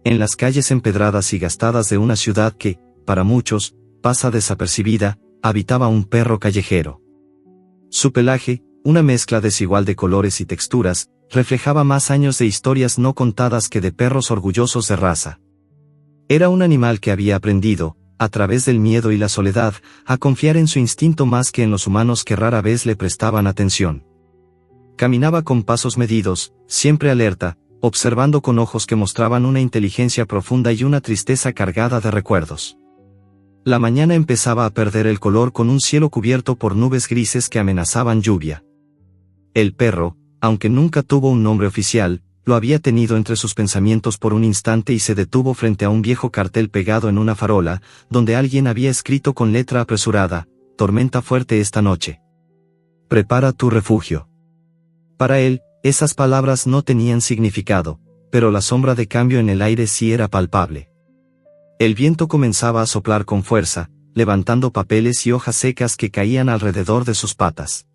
En las calles empedradas y gastadas de una ciudad que, para muchos, pasa desapercibida, habitaba un perro callejero. Su pelaje, una mezcla desigual de colores y texturas, reflejaba más años de historias no contadas que de perros orgullosos de raza. Era un animal que había aprendido, a través del miedo y la soledad, a confiar en su instinto más que en los humanos que rara vez le prestaban atención. Caminaba con pasos medidos, siempre alerta, observando con ojos que mostraban una inteligencia profunda y una tristeza cargada de recuerdos. La mañana empezaba a perder el color con un cielo cubierto por nubes grises que amenazaban lluvia. El perro, aunque nunca tuvo un nombre oficial, lo había tenido entre sus pensamientos por un instante y se detuvo frente a un viejo cartel pegado en una farola, donde alguien había escrito con letra apresurada: tormenta fuerte esta noche. Prepara tu refugio. Para él, esas palabras no tenían significado, pero la sombra de cambio en el aire sí era palpable. El viento comenzaba a soplar con fuerza, levantando papeles y hojas secas que caían alrededor de sus patas.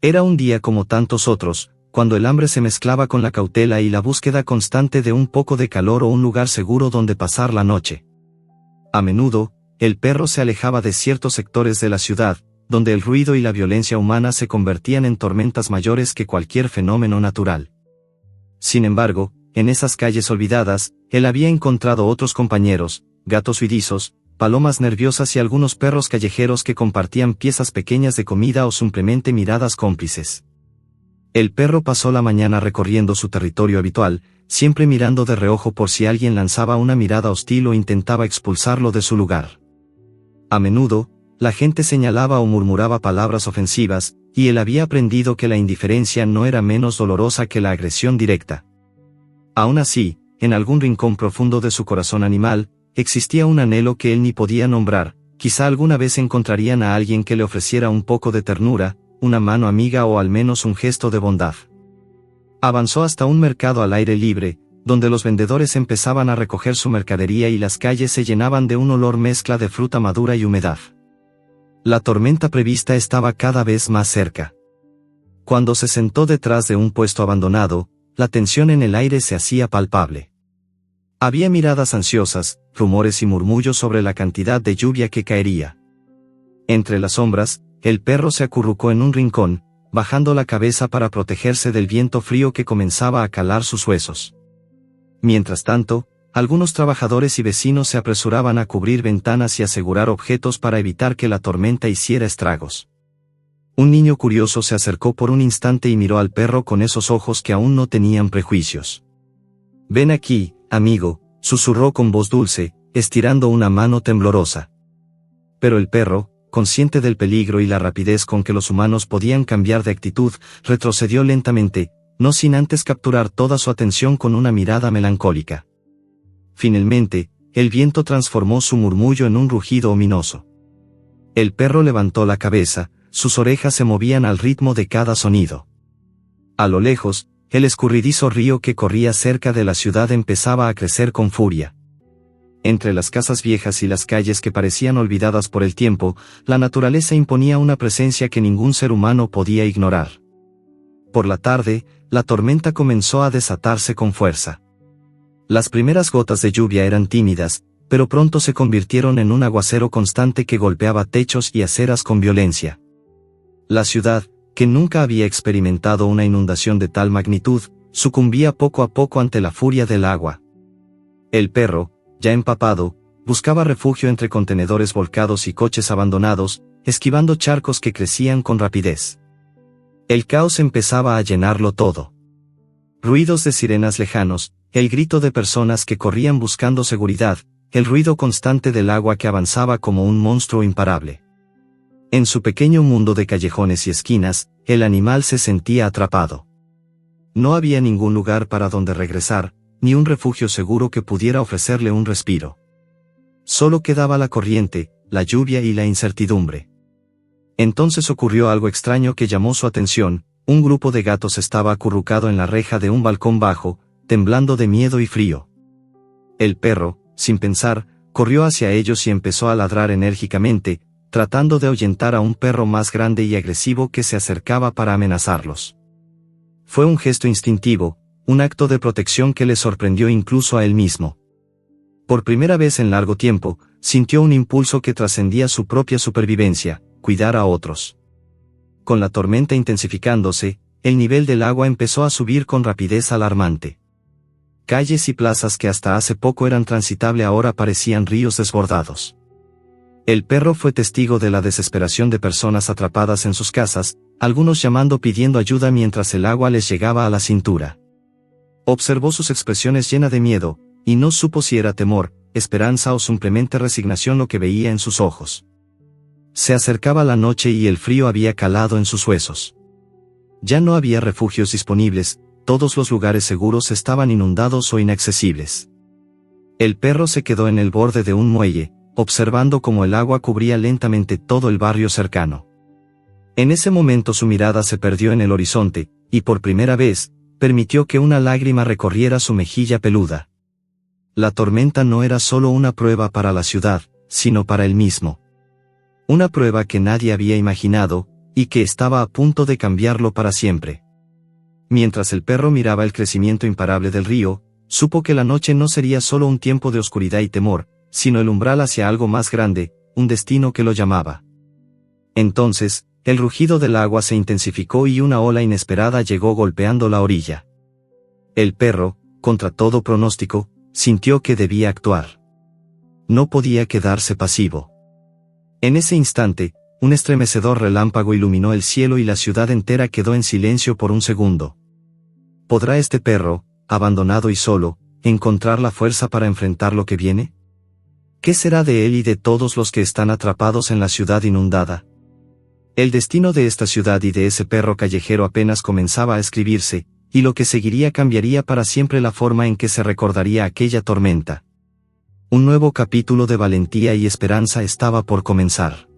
Era un día como tantos otros, cuando el hambre se mezclaba con la cautela y la búsqueda constante de un poco de calor o un lugar seguro donde pasar la noche. A menudo, el perro se alejaba de ciertos sectores de la ciudad, donde el ruido y la violencia humana se convertían en tormentas mayores que cualquier fenómeno natural. Sin embargo, en esas calles olvidadas, él había encontrado otros compañeros, gatos huidizos, palomas nerviosas y algunos perros callejeros que compartían piezas pequeñas de comida o simplemente miradas cómplices. El perro pasó la mañana recorriendo su territorio habitual, siempre mirando de reojo por si alguien lanzaba una mirada hostil o intentaba expulsarlo de su lugar. A menudo, la gente señalaba o murmuraba palabras ofensivas, y él había aprendido que la indiferencia no era menos dolorosa que la agresión directa. Aún así, en algún rincón profundo de su corazón animal, existía un anhelo que él ni podía nombrar. Quizá alguna vez encontrarían a alguien que le ofreciera un poco de ternura, una mano amiga o al menos un gesto de bondad. Avanzó hasta un mercado al aire libre, donde los vendedores empezaban a recoger su mercadería y las calles se llenaban de un olor mezcla de fruta madura y humedad. La tormenta prevista estaba cada vez más cerca. Cuando se sentó detrás de un puesto abandonado, la tensión en el aire se hacía palpable. Había miradas ansiosas, rumores y murmullos sobre la cantidad de lluvia que caería. Entre las sombras, el perro se acurrucó en un rincón, bajando la cabeza para protegerse del viento frío que comenzaba a calar sus huesos. Mientras tanto, algunos trabajadores y vecinos se apresuraban a cubrir ventanas y asegurar objetos para evitar que la tormenta hiciera estragos. Un niño curioso se acercó por un instante y miró al perro con esos ojos que aún no tenían prejuicios. «Ven aquí, amigo», susurró con voz dulce, estirando una mano temblorosa. Pero el perro, consciente del peligro y la rapidez con que los humanos podían cambiar de actitud, retrocedió lentamente, no sin antes capturar toda su atención con una mirada melancólica. Finalmente, el viento transformó su murmullo en un rugido ominoso. El perro levantó la cabeza, sus orejas se movían al ritmo de cada sonido. A lo lejos, el escurridizo río que corría cerca de la ciudad empezaba a crecer con furia. Entre las casas viejas y las calles que parecían olvidadas por el tiempo, la naturaleza imponía una presencia que ningún ser humano podía ignorar. Por la tarde, la tormenta comenzó a desatarse con fuerza. Las primeras gotas de lluvia eran tímidas, pero pronto se convirtieron en un aguacero constante que golpeaba techos y aceras con violencia. La ciudad, que nunca había experimentado una inundación de tal magnitud, sucumbía poco a poco ante la furia del agua. El perro, ya empapado, buscaba refugio entre contenedores volcados y coches abandonados, esquivando charcos que crecían con rapidez. El caos empezaba a llenarlo todo. Ruidos de sirenas lejanos, el grito de personas que corrían buscando seguridad, el ruido constante del agua que avanzaba como un monstruo imparable. En su pequeño mundo de callejones y esquinas, el animal se sentía atrapado. No había ningún lugar para donde regresar, ni un refugio seguro que pudiera ofrecerle un respiro. Solo quedaba la corriente, la lluvia y la incertidumbre. Entonces ocurrió algo extraño que llamó su atención. Un grupo de gatos estaba acurrucado en la reja de un balcón bajo, temblando de miedo y frío. El perro, sin pensar, corrió hacia ellos y empezó a ladrar enérgicamente, tratando de ahuyentar a un perro más grande y agresivo que se acercaba para amenazarlos. Fue un gesto instintivo, un acto de protección que le sorprendió incluso a él mismo. Por primera vez en largo tiempo, sintió un impulso que trascendía su propia supervivencia, cuidar a otros. Con la tormenta intensificándose, el nivel del agua empezó a subir con rapidez alarmante. Calles y plazas que hasta hace poco eran transitables ahora parecían ríos desbordados. El perro fue testigo de la desesperación de personas atrapadas en sus casas, algunos llamando pidiendo ayuda mientras el agua les llegaba a la cintura. Observó sus expresiones llenas de miedo, y no supo si era temor, esperanza o simplemente resignación lo que veía en sus ojos. Se acercaba la noche y el frío había calado en sus huesos. Ya no había refugios disponibles, todos los lugares seguros estaban inundados o inaccesibles. El perro se quedó en el borde de un muelle, observando cómo el agua cubría lentamente todo el barrio cercano. En ese momento su mirada se perdió en el horizonte, y por primera vez, permitió que una lágrima recorriera su mejilla peluda. La tormenta no era solo una prueba para la ciudad, sino para él mismo. Una prueba que nadie había imaginado, y que estaba a punto de cambiarlo para siempre. Mientras el perro miraba el crecimiento imparable del río, supo que la noche no sería solo un tiempo de oscuridad y temor, sino el umbral hacia algo más grande, un destino que lo llamaba. Entonces, el rugido del agua se intensificó y una ola inesperada llegó golpeando la orilla. El perro, contra todo pronóstico, sintió que debía actuar. No podía quedarse pasivo. En ese instante, un estremecedor relámpago iluminó el cielo y la ciudad entera quedó en silencio por un segundo. ¿Podrá este perro, abandonado y solo, encontrar la fuerza para enfrentar lo que viene? ¿Qué será de él y de todos los que están atrapados en la ciudad inundada? El destino de esta ciudad y de ese perro callejero apenas comenzaba a escribirse, y lo que seguiría cambiaría para siempre la forma en que se recordaría aquella tormenta. Un nuevo capítulo de valentía y esperanza estaba por comenzar.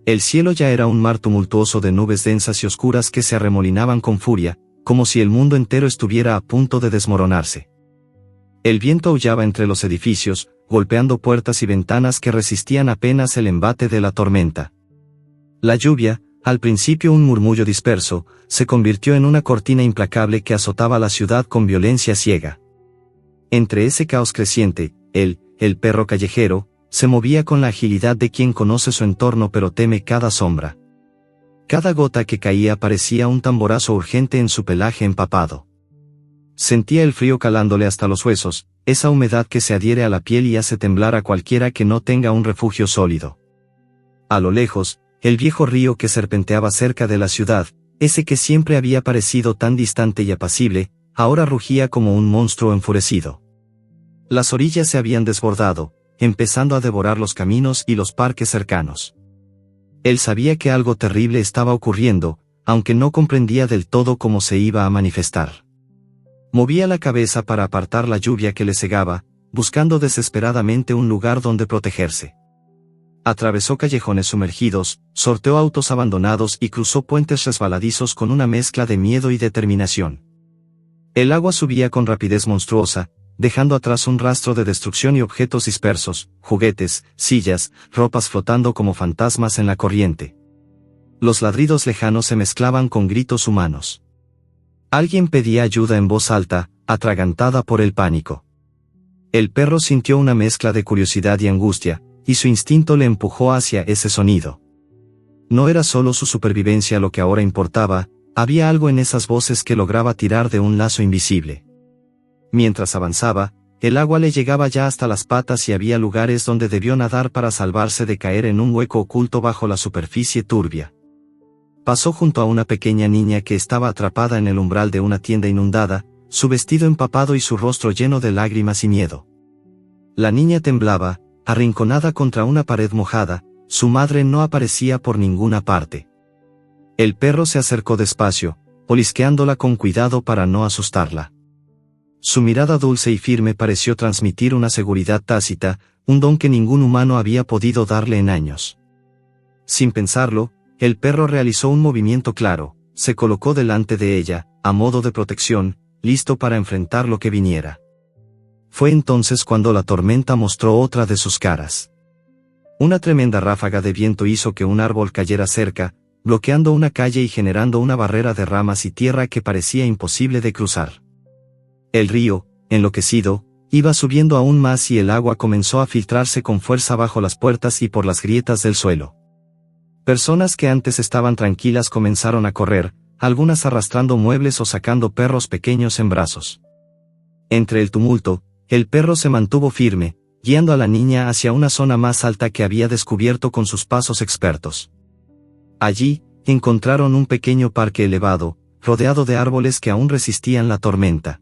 El cielo ya era un mar tumultuoso de nubes densas y oscuras que se arremolinaban con furia, como si el mundo entero estuviera a punto de desmoronarse. El viento aullaba entre los edificios, golpeando puertas y ventanas que resistían apenas el embate de la tormenta. La lluvia, al principio un murmullo disperso, se convirtió en una cortina implacable que azotaba la ciudad con violencia ciega. Entre ese caos creciente, el perro callejero, se movía con la agilidad de quien conoce su entorno pero teme cada sombra. Cada gota que caía parecía un tamborazo urgente en su pelaje empapado. Sentía el frío calándole hasta los huesos, esa humedad que se adhiere a la piel y hace temblar a cualquiera que no tenga un refugio sólido. A lo lejos, el viejo río que serpenteaba cerca de la ciudad, ese que siempre había parecido tan distante y apacible, ahora rugía como un monstruo enfurecido. Las orillas se habían desbordado, empezando a devorar los caminos y los parques cercanos. Él sabía que algo terrible estaba ocurriendo, aunque no comprendía del todo cómo se iba a manifestar. Movía la cabeza para apartar la lluvia que le cegaba, buscando desesperadamente un lugar donde protegerse. Atravesó callejones sumergidos, sorteó autos abandonados y cruzó puentes resbaladizos con una mezcla de miedo y determinación. El agua subía con rapidez monstruosa, dejando atrás un rastro de destrucción y objetos dispersos, juguetes, sillas, ropas flotando como fantasmas en la corriente. Los ladridos lejanos se mezclaban con gritos humanos. Alguien pedía ayuda en voz alta, atragantada por el pánico. El perro sintió una mezcla de curiosidad y angustia, y su instinto le empujó hacia ese sonido. No era solo su supervivencia lo que ahora importaba, había algo en esas voces que lograba tirar de un lazo invisible. Mientras avanzaba, el agua le llegaba ya hasta las patas y había lugares donde debió nadar para salvarse de caer en un hueco oculto bajo la superficie turbia. Pasó junto a una pequeña niña que estaba atrapada en el umbral de una tienda inundada, su vestido empapado y su rostro lleno de lágrimas y miedo. La niña temblaba, arrinconada contra una pared mojada, su madre no aparecía por ninguna parte. El perro se acercó despacio, olisqueándola con cuidado para no asustarla. Su mirada dulce y firme pareció transmitir una seguridad tácita, un don que ningún humano había podido darle en años. Sin pensarlo, el perro realizó un movimiento claro, se colocó delante de ella, a modo de protección, listo para enfrentar lo que viniera. Fue entonces cuando la tormenta mostró otra de sus caras. Una tremenda ráfaga de viento hizo que un árbol cayera cerca, bloqueando una calle y generando una barrera de ramas y tierra que parecía imposible de cruzar. El río, enloquecido, iba subiendo aún más y el agua comenzó a filtrarse con fuerza bajo las puertas y por las grietas del suelo. Personas que antes estaban tranquilas comenzaron a correr, algunas arrastrando muebles o sacando perros pequeños en brazos. Entre el tumulto, el perro se mantuvo firme, guiando a la niña hacia una zona más alta que había descubierto con sus pasos expertos. Allí, encontraron un pequeño parque elevado, rodeado de árboles que aún resistían la tormenta.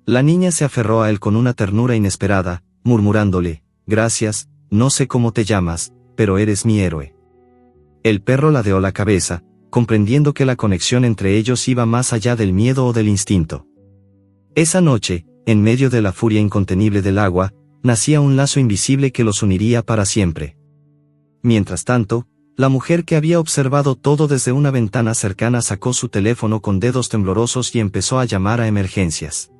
La niña se aferró a él con una ternura inesperada, murmurándole: «Gracias, no sé cómo te llamas, pero eres mi héroe». El perro ladeó la cabeza, comprendiendo que la conexión entre ellos iba más allá del miedo o del instinto. Esa noche, en medio de la furia incontenible del agua, nacía un lazo invisible que los uniría para siempre. Mientras tanto, la mujer que había observado todo desde una ventana cercana sacó su teléfono con dedos temblorosos y empezó a llamar a emergencias.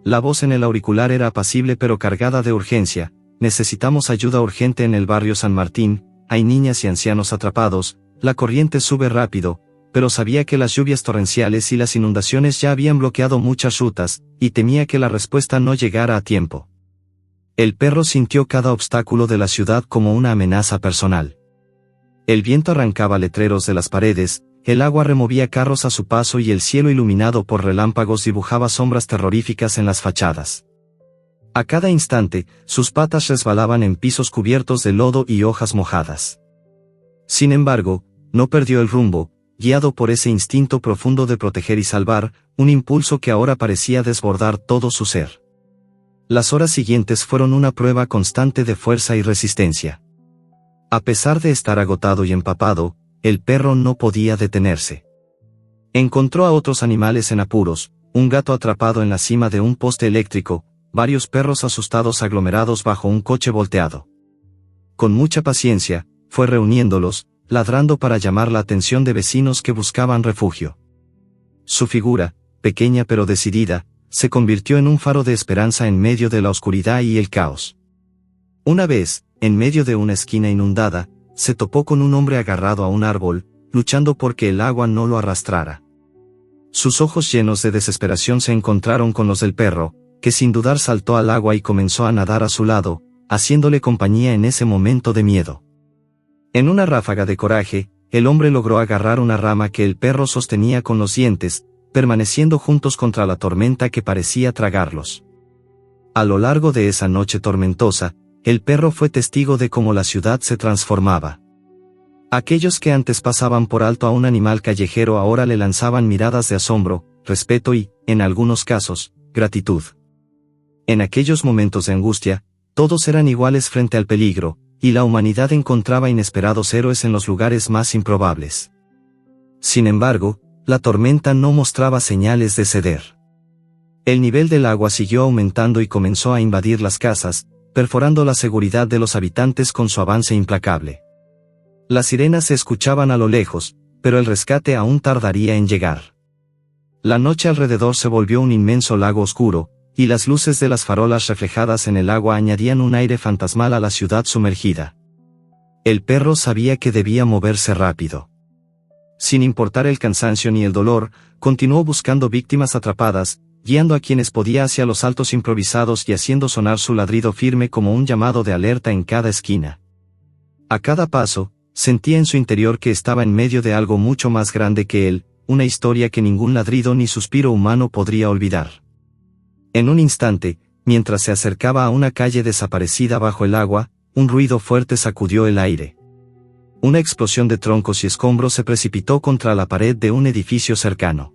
La voz en el auricular era apacible pero cargada de urgencia: «Necesitamos ayuda urgente en el barrio San Martín, hay niñas y ancianos atrapados, la corriente sube rápido», pero sabía que las lluvias torrenciales y las inundaciones ya habían bloqueado muchas rutas, y temía que la respuesta no llegara a tiempo. El perro sintió cada obstáculo de la ciudad como una amenaza personal. El viento arrancaba letreros de las paredes, el agua removía carros a su paso y el cielo iluminado por relámpagos dibujaba sombras terroríficas en las fachadas. A cada instante, sus patas resbalaban en pisos cubiertos de lodo y hojas mojadas. Sin embargo, no perdió el rumbo, guiado por ese instinto profundo de proteger y salvar, un impulso que ahora parecía desbordar todo su ser. Las horas siguientes fueron una prueba constante de fuerza y resistencia. A pesar de estar agotado y empapado, el perro no podía detenerse. Encontró a otros animales en apuros, un gato atrapado en la cima de un poste eléctrico, varios perros asustados aglomerados bajo un coche volteado. Con mucha paciencia, fue reuniéndolos, ladrando para llamar la atención de vecinos que buscaban refugio. Su figura, pequeña pero decidida, se convirtió en un faro de esperanza en medio de la oscuridad y el caos. Una vez, en medio de una esquina inundada, se topó con un hombre agarrado a un árbol, luchando porque el agua no lo arrastrara. Sus ojos llenos de desesperación se encontraron con los del perro, que sin dudar saltó al agua y comenzó a nadar a su lado, haciéndole compañía en ese momento de miedo. En una ráfaga de coraje, el hombre logró agarrar una rama que el perro sostenía con los dientes, permaneciendo juntos contra la tormenta que parecía tragarlos. A lo largo de esa noche tormentosa, el perro fue testigo de cómo la ciudad se transformaba. Aquellos que antes pasaban por alto a un animal callejero ahora le lanzaban miradas de asombro, respeto y, en algunos casos, gratitud. En aquellos momentos de angustia, todos eran iguales frente al peligro, y la humanidad encontraba inesperados héroes en los lugares más improbables. Sin embargo, la tormenta no mostraba señales de ceder. El nivel del agua siguió aumentando y comenzó a invadir las casas, perforando la seguridad de los habitantes con su avance implacable. Las sirenas se escuchaban a lo lejos, pero el rescate aún tardaría en llegar. La noche alrededor se volvió un inmenso lago oscuro, y las luces de las farolas reflejadas en el agua añadían un aire fantasmal a la ciudad sumergida. El perro sabía que debía moverse rápido. Sin importar el cansancio ni el dolor, continuó buscando víctimas atrapadas, guiando a quienes podía hacia los saltos improvisados y haciendo sonar su ladrido firme como un llamado de alerta en cada esquina. A cada paso, sentía en su interior que estaba en medio de algo mucho más grande que él, una historia que ningún ladrido ni suspiro humano podría olvidar. En un instante, mientras se acercaba a una calle desaparecida bajo el agua, un ruido fuerte sacudió el aire. Una explosión de troncos y escombros se precipitó contra la pared de un edificio cercano.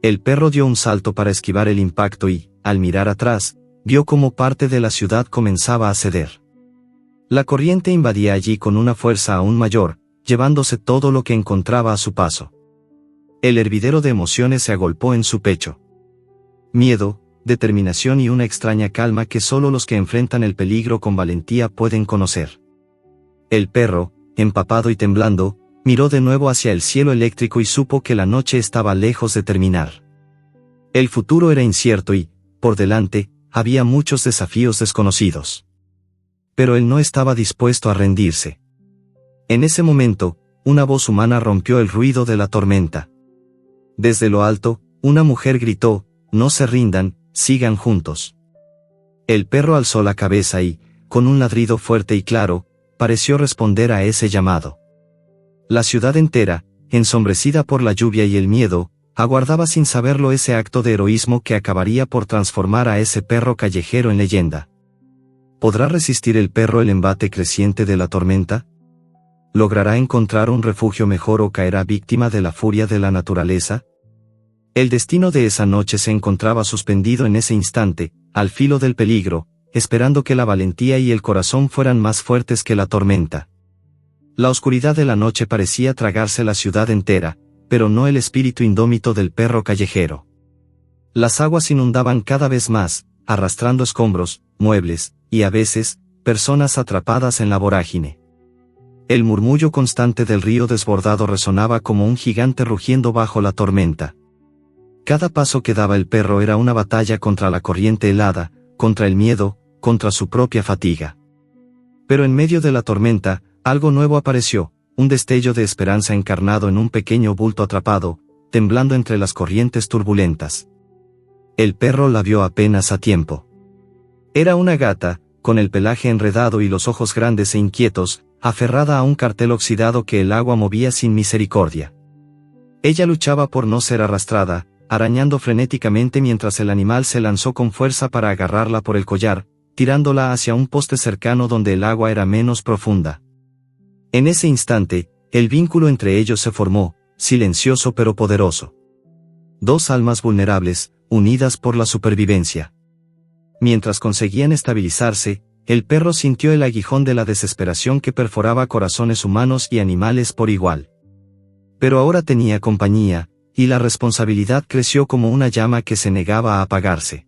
El perro dio un salto para esquivar el impacto y, al mirar atrás, vio cómo parte de la ciudad comenzaba a ceder. La corriente invadía allí con una fuerza aún mayor, llevándose todo lo que encontraba a su paso. El hervidero de emociones se agolpó en su pecho. Miedo, determinación y una extraña calma que solo los que enfrentan el peligro con valentía pueden conocer. El perro, empapado y temblando, miró de nuevo hacia el cielo eléctrico y supo que la noche estaba lejos de terminar. El futuro era incierto y, por delante, había muchos desafíos desconocidos. Pero él no estaba dispuesto a rendirse. En ese momento, una voz humana rompió el ruido de la tormenta. Desde lo alto, una mujer gritó: no se rindan, sigan juntos. El perro alzó la cabeza y, con un ladrido fuerte y claro, pareció responder a ese llamado. La ciudad entera, ensombrecida por la lluvia y el miedo, aguardaba sin saberlo ese acto de heroísmo que acabaría por transformar a ese perro callejero en leyenda. ¿Podrá resistir el perro el embate creciente de la tormenta? ¿Logrará encontrar un refugio mejor o caerá víctima de la furia de la naturaleza? El destino de esa noche se encontraba suspendido en ese instante, al filo del peligro, esperando que la valentía y el corazón fueran más fuertes que la tormenta. La oscuridad de la noche parecía tragarse la ciudad entera, pero no el espíritu indómito del perro callejero. Las aguas inundaban cada vez más, arrastrando escombros, muebles, y a veces, personas atrapadas en la vorágine. El murmullo constante del río desbordado resonaba como un gigante rugiendo bajo la tormenta. Cada paso que daba el perro era una batalla contra la corriente helada, contra el miedo, contra su propia fatiga. Pero en medio de la tormenta, algo nuevo apareció, un destello de esperanza encarnado en un pequeño bulto atrapado, temblando entre las corrientes turbulentas. El perro la vio apenas a tiempo. Era una gata, con el pelaje enredado y los ojos grandes e inquietos, aferrada a un cartel oxidado que el agua movía sin misericordia. Ella luchaba por no ser arrastrada, arañando frenéticamente mientras el animal se lanzó con fuerza para agarrarla por el collar, tirándola hacia un poste cercano donde el agua era menos profunda. En ese instante, el vínculo entre ellos se formó, silencioso pero poderoso. Dos almas vulnerables, unidas por la supervivencia. Mientras conseguían estabilizarse, el perro sintió el aguijón de la desesperación que perforaba corazones humanos y animales por igual. Pero ahora tenía compañía, y la responsabilidad creció como una llama que se negaba a apagarse.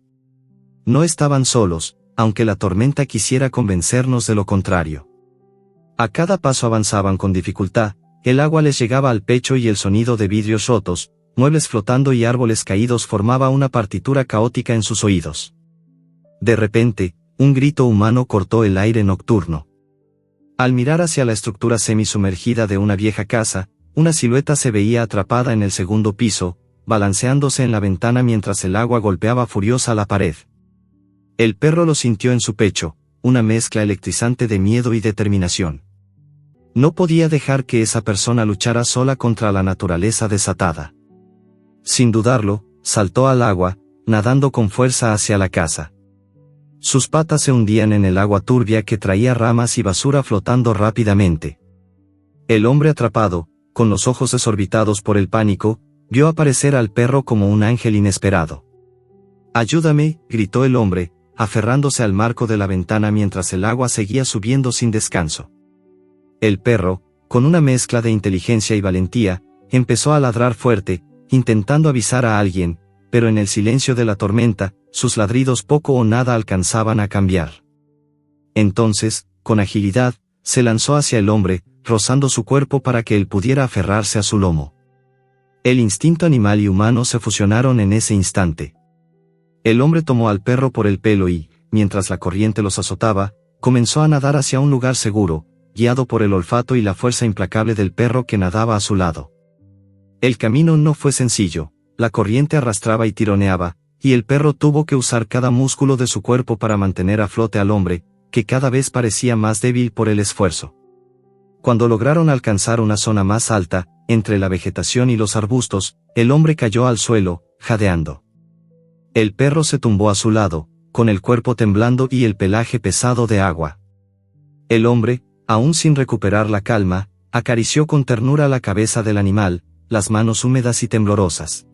No estaban solos, aunque la tormenta quisiera convencernos de lo contrario. A cada paso avanzaban con dificultad, el agua les llegaba al pecho y el sonido de vidrios rotos, muebles flotando y árboles caídos formaba una partitura caótica en sus oídos. De repente, un grito humano cortó el aire nocturno. Al mirar hacia la estructura semisumergida de una vieja casa, una silueta se veía atrapada en el segundo piso, balanceándose en la ventana mientras el agua golpeaba furiosa la pared. El perro lo sintió en su pecho, una mezcla electrizante de miedo y determinación. No podía dejar que esa persona luchara sola contra la naturaleza desatada. Sin dudarlo, saltó al agua, nadando con fuerza hacia la casa. Sus patas se hundían en el agua turbia que traía ramas y basura flotando rápidamente. El hombre atrapado, con los ojos desorbitados por el pánico, vio aparecer al perro como un ángel inesperado. «Ayúdame», gritó el hombre, aferrándose al marco de la ventana mientras el agua seguía subiendo sin descanso. El perro, con una mezcla de inteligencia y valentía, empezó a ladrar fuerte, intentando avisar a alguien, pero en el silencio de la tormenta, sus ladridos poco o nada alcanzaban a cambiar. Entonces, con agilidad, se lanzó hacia el hombre, rozando su cuerpo para que él pudiera aferrarse a su lomo. El instinto animal y humano se fusionaron en ese instante. El hombre tomó al perro por el pelo y, mientras la corriente los azotaba, comenzó a nadar hacia un lugar seguro, guiado por el olfato y la fuerza implacable del perro que nadaba a su lado. El camino no fue sencillo, la corriente arrastraba y tironeaba, y el perro tuvo que usar cada músculo de su cuerpo para mantener a flote al hombre, que cada vez parecía más débil por el esfuerzo. Cuando lograron alcanzar una zona más alta, entre la vegetación y los arbustos, el hombre cayó al suelo, jadeando. El perro se tumbó a su lado, con el cuerpo temblando y el pelaje pesado de agua. El hombre, aún sin recuperar la calma, acarició con ternura la cabeza del animal, las manos húmedas y temblorosas.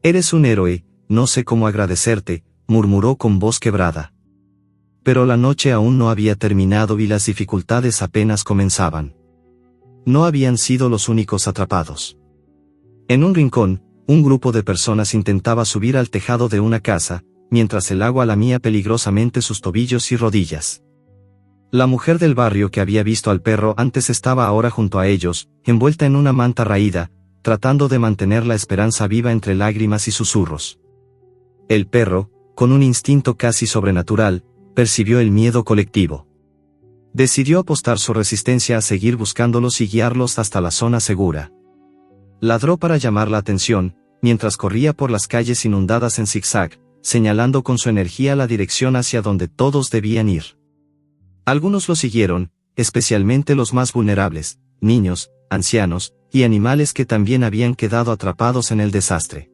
«Eres un héroe, no sé cómo agradecerte», murmuró con voz quebrada. Pero la noche aún no había terminado y las dificultades apenas comenzaban. No habían sido los únicos atrapados. En un rincón, un grupo de personas intentaba subir al tejado de una casa, mientras el agua lamía peligrosamente sus tobillos y rodillas. La mujer del barrio que había visto al perro antes estaba ahora junto a ellos, envuelta en una manta raída, tratando de mantener la esperanza viva entre lágrimas y susurros. El perro, con un instinto casi sobrenatural, percibió el miedo colectivo. Decidió apostar su resistencia a seguir buscándolos y guiarlos hasta la zona segura. Ladró para llamar la atención, mientras corría por las calles inundadas en zigzag, señalando con su energía la dirección hacia donde todos debían ir. Algunos lo siguieron, especialmente los más vulnerables, niños, ancianos, y animales que también habían quedado atrapados en el desastre.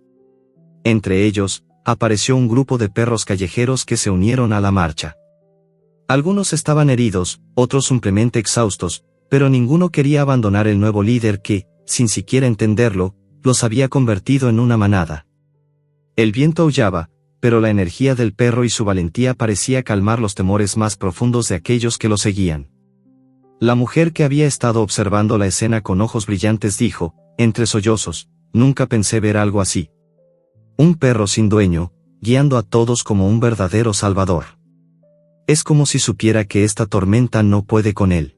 Entre ellos, apareció un grupo de perros callejeros que se unieron a la marcha. Algunos estaban heridos, otros simplemente exhaustos, pero ninguno quería abandonar el nuevo líder que, sin siquiera entenderlo, los había convertido en una manada. El viento aullaba, pero la energía del perro y su valentía parecía calmar los temores más profundos de aquellos que lo seguían. La mujer que había estado observando la escena con ojos brillantes dijo, entre sollozos, nunca pensé ver algo así. Un perro sin dueño, guiando a todos como un verdadero salvador. Es como si supiera que esta tormenta no puede con él.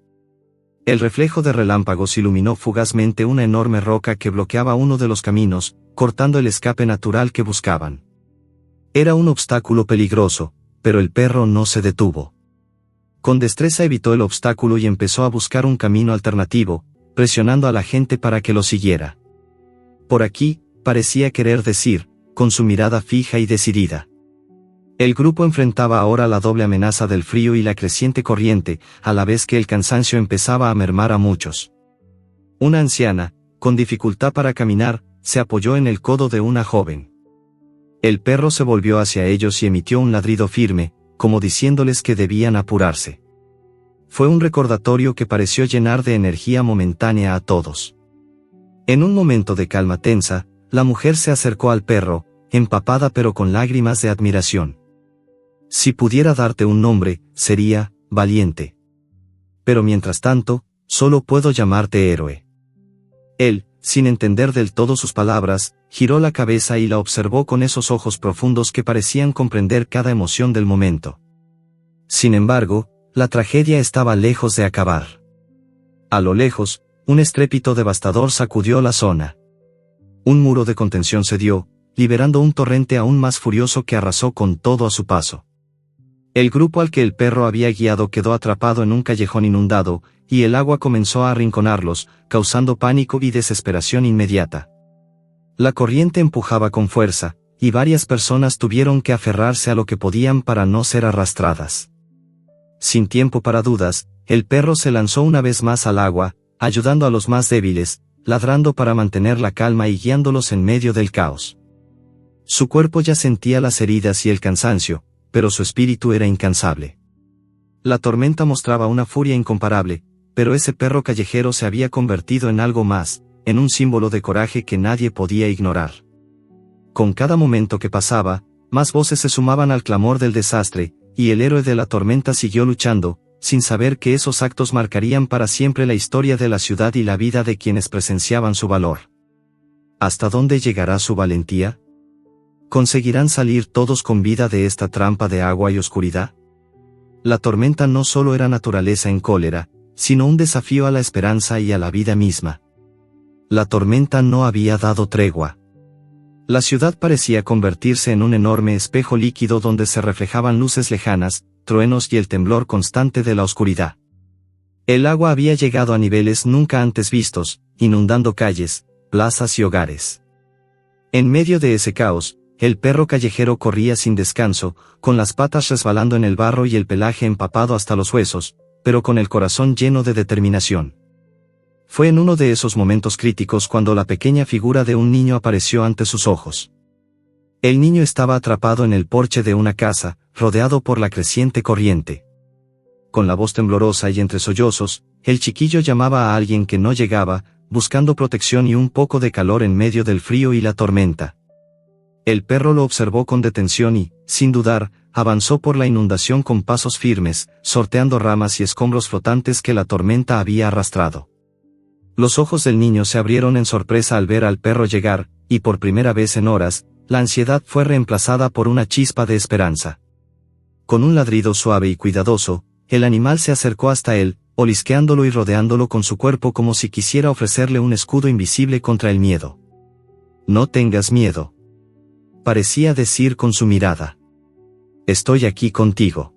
El reflejo de relámpagos iluminó fugazmente una enorme roca que bloqueaba uno de los caminos, cortando el escape natural que buscaban. Era un obstáculo peligroso, pero el perro no se detuvo. Con destreza evitó el obstáculo y empezó a buscar un camino alternativo, presionando a la gente para que lo siguiera. Por aquí, parecía querer decir, con su mirada fija y decidida. El grupo enfrentaba ahora la doble amenaza del frío y la creciente corriente, a la vez que el cansancio empezaba a mermar a muchos. Una anciana, con dificultad para caminar, se apoyó en el codo de una joven. El perro se volvió hacia ellos y emitió un ladrido firme, como diciéndoles que debían apurarse. Fue un recordatorio que pareció llenar de energía momentánea a todos. En un momento de calma tensa, la mujer se acercó al perro, empapada pero con lágrimas de admiración. Si pudiera darte un nombre, sería, Valiente. Pero mientras tanto, solo puedo llamarte héroe. Él, sin entender del todo sus palabras, giró la cabeza y la observó con esos ojos profundos que parecían comprender cada emoción del momento. Sin embargo, la tragedia estaba lejos de acabar. A lo lejos, un estrépito devastador sacudió la zona. Un muro de contención cedió, liberando un torrente aún más furioso que arrasó con todo a su paso. El grupo al que el perro había guiado quedó atrapado en un callejón inundado, y el agua comenzó a arrinconarlos, causando pánico y desesperación inmediata. La corriente empujaba con fuerza, y varias personas tuvieron que aferrarse a lo que podían para no ser arrastradas. Sin tiempo para dudas, el perro se lanzó una vez más al agua, ayudando a los más débiles, ladrando para mantener la calma y guiándolos en medio del caos. Su cuerpo ya sentía las heridas y el cansancio, pero su espíritu era incansable. La tormenta mostraba una furia incomparable, pero ese perro callejero se había convertido en algo más, en un símbolo de coraje que nadie podía ignorar. Con cada momento que pasaba, más voces se sumaban al clamor del desastre, y el héroe de la tormenta siguió luchando, sin saber que esos actos marcarían para siempre la historia de la ciudad y la vida de quienes presenciaban su valor. ¿Hasta dónde llegará su valentía? ¿Conseguirán salir todos con vida de esta trampa de agua y oscuridad? La tormenta no solo era naturaleza en cólera, sino un desafío a la esperanza y a la vida misma. La tormenta no había dado tregua. La ciudad parecía convertirse en un enorme espejo líquido donde se reflejaban luces lejanas, truenos y el temblor constante de la oscuridad. El agua había llegado a niveles nunca antes vistos, inundando calles, plazas y hogares. En medio de ese caos, el perro callejero corría sin descanso, con las patas resbalando en el barro y el pelaje empapado hasta los huesos, pero con el corazón lleno de determinación. Fue en uno de esos momentos críticos cuando la pequeña figura de un niño apareció ante sus ojos. El niño estaba atrapado en el porche de una casa, rodeado por la creciente corriente. Con la voz temblorosa y entre sollozos, el chiquillo llamaba a alguien que no llegaba, buscando protección y un poco de calor en medio del frío y la tormenta. El perro lo observó con detención y, sin dudar, avanzó por la inundación con pasos firmes, sorteando ramas y escombros flotantes que la tormenta había arrastrado. Los ojos del niño se abrieron en sorpresa al ver al perro llegar, y por primera vez en horas, la ansiedad fue reemplazada por una chispa de esperanza. Con un ladrido suave y cuidadoso, el animal se acercó hasta él, olisqueándolo y rodeándolo con su cuerpo como si quisiera ofrecerle un escudo invisible contra el miedo. «No tengas miedo», parecía decir con su mirada. «Estoy aquí contigo».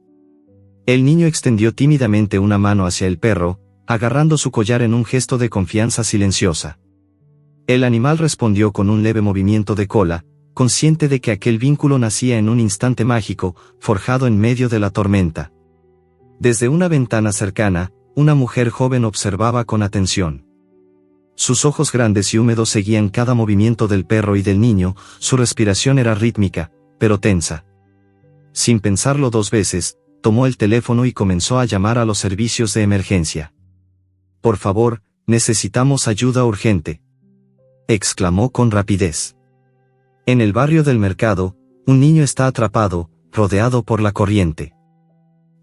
El niño extendió tímidamente una mano hacia el perro, agarrando su collar en un gesto de confianza silenciosa. El animal respondió con un leve movimiento de cola, consciente de que aquel vínculo nacía en un instante mágico, forjado en medio de la tormenta. Desde una ventana cercana, una mujer joven observaba con atención. Sus ojos grandes y húmedos seguían cada movimiento del perro y del niño, su respiración era rítmica, pero tensa. Sin pensarlo dos veces, tomó el teléfono y comenzó a llamar a los servicios de emergencia. «Por favor, necesitamos ayuda urgente», exclamó con rapidez. En el barrio del mercado, un niño está atrapado, rodeado por la corriente.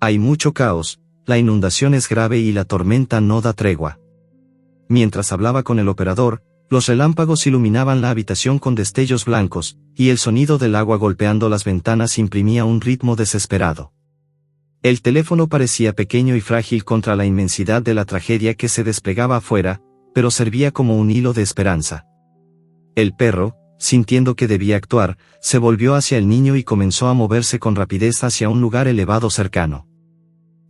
Hay mucho caos, la inundación es grave y la tormenta no da tregua. Mientras hablaba con el operador, los relámpagos iluminaban la habitación con destellos blancos, y el sonido del agua golpeando las ventanas imprimía un ritmo desesperado. El teléfono parecía pequeño y frágil contra la inmensidad de la tragedia que se desplegaba afuera, pero servía como un hilo de esperanza. El perro, sintiendo que debía actuar, se volvió hacia el niño y comenzó a moverse con rapidez hacia un lugar elevado cercano.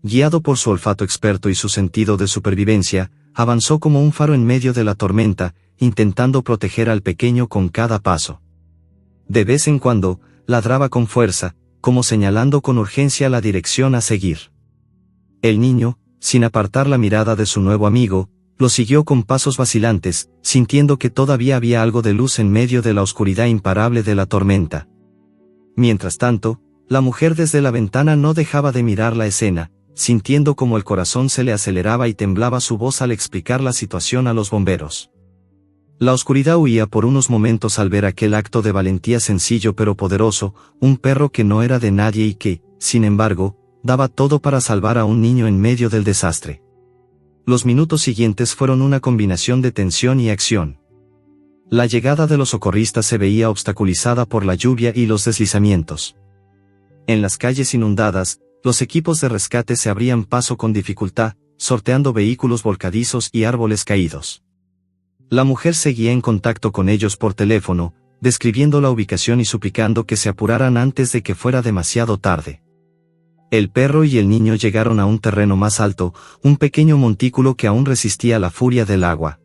Guiado por su olfato experto y su sentido de supervivencia, avanzó como un faro en medio de la tormenta, intentando proteger al pequeño con cada paso. De vez en cuando, ladraba con fuerza, como señalando con urgencia la dirección a seguir. El niño, sin apartar la mirada de su nuevo amigo, lo siguió con pasos vacilantes, sintiendo que todavía había algo de luz en medio de la oscuridad imparable de la tormenta. Mientras tanto, la mujer desde la ventana no dejaba de mirar la escena, sintiendo como el corazón se le aceleraba y temblaba su voz al explicar la situación a los bomberos. La oscuridad huía por unos momentos al ver aquel acto de valentía sencillo pero poderoso, un perro que no era de nadie y que, sin embargo, daba todo para salvar a un niño en medio del desastre. Los minutos siguientes fueron una combinación de tensión y acción. La llegada de los socorristas se veía obstaculizada por la lluvia y los deslizamientos. En las calles inundadas, los equipos de rescate se abrían paso con dificultad, sorteando vehículos volcadizos y árboles caídos. La mujer seguía en contacto con ellos por teléfono, describiendo la ubicación y suplicando que se apuraran antes de que fuera demasiado tarde. El perro y el niño llegaron a un terreno más alto, un pequeño montículo que aún resistía la furia del agua.